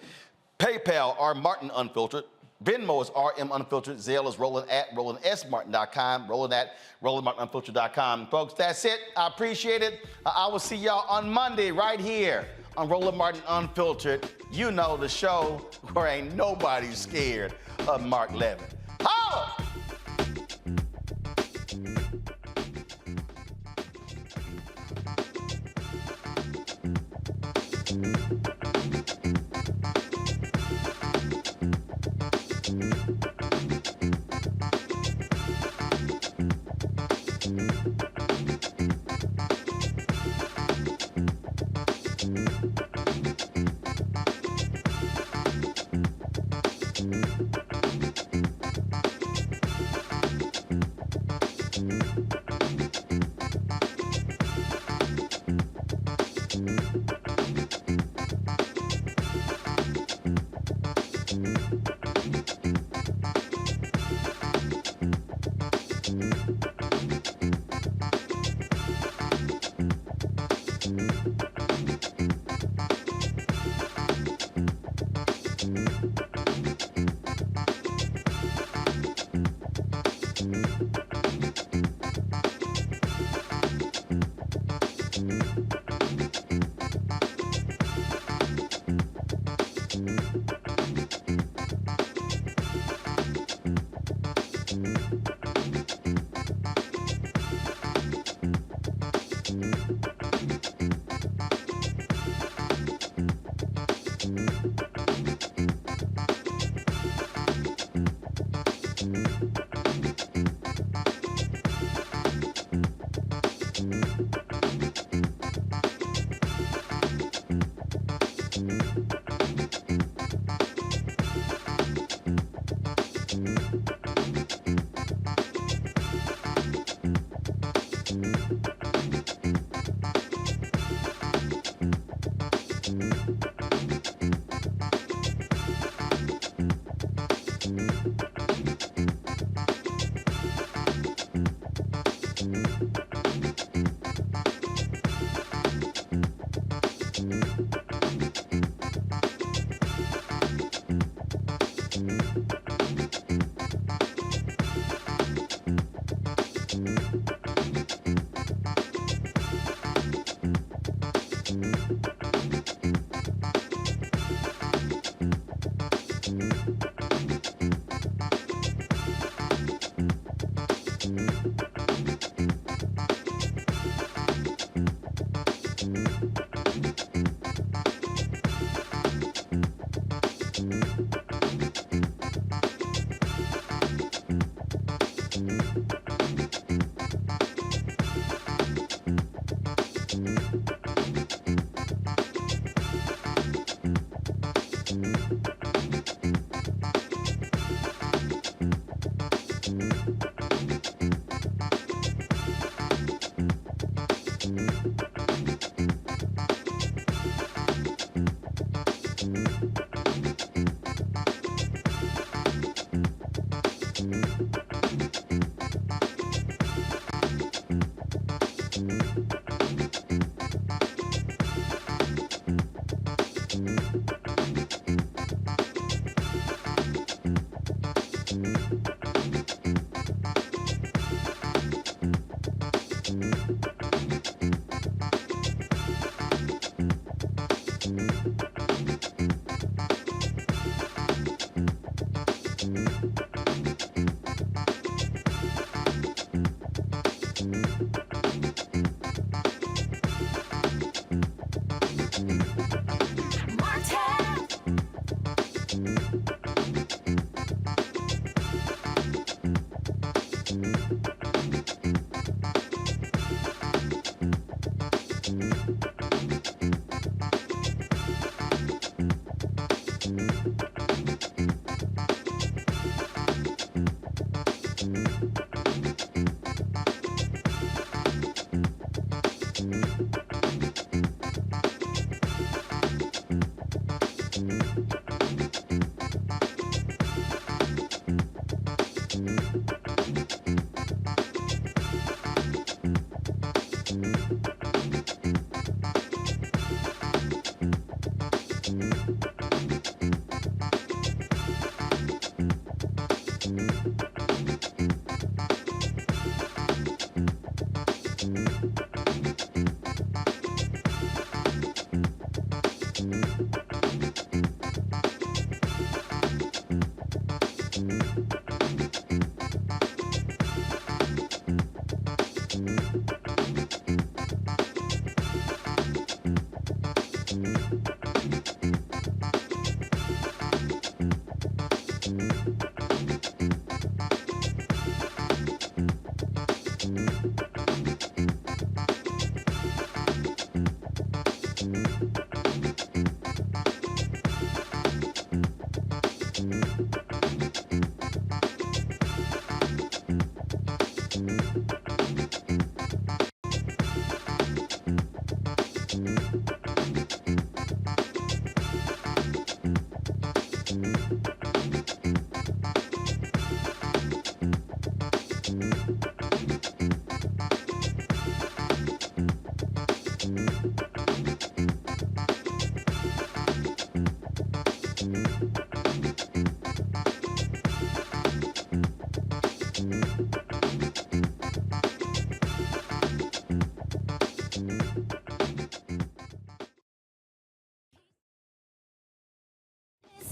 PayPal, R Martin Unfiltered. Venmo is RM Unfiltered. Zelle is Roland at RolandSMartin.com. Roland at RolandMartinUnfiltered.com. Folks, that's it. I appreciate it. I will see y'all on Monday right here on Roland Martin Unfiltered. You know, the show where ain't nobody scared of Mark Levin. Holla!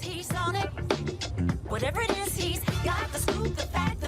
He's on it. Whatever it is, he's got the scoop, the fact.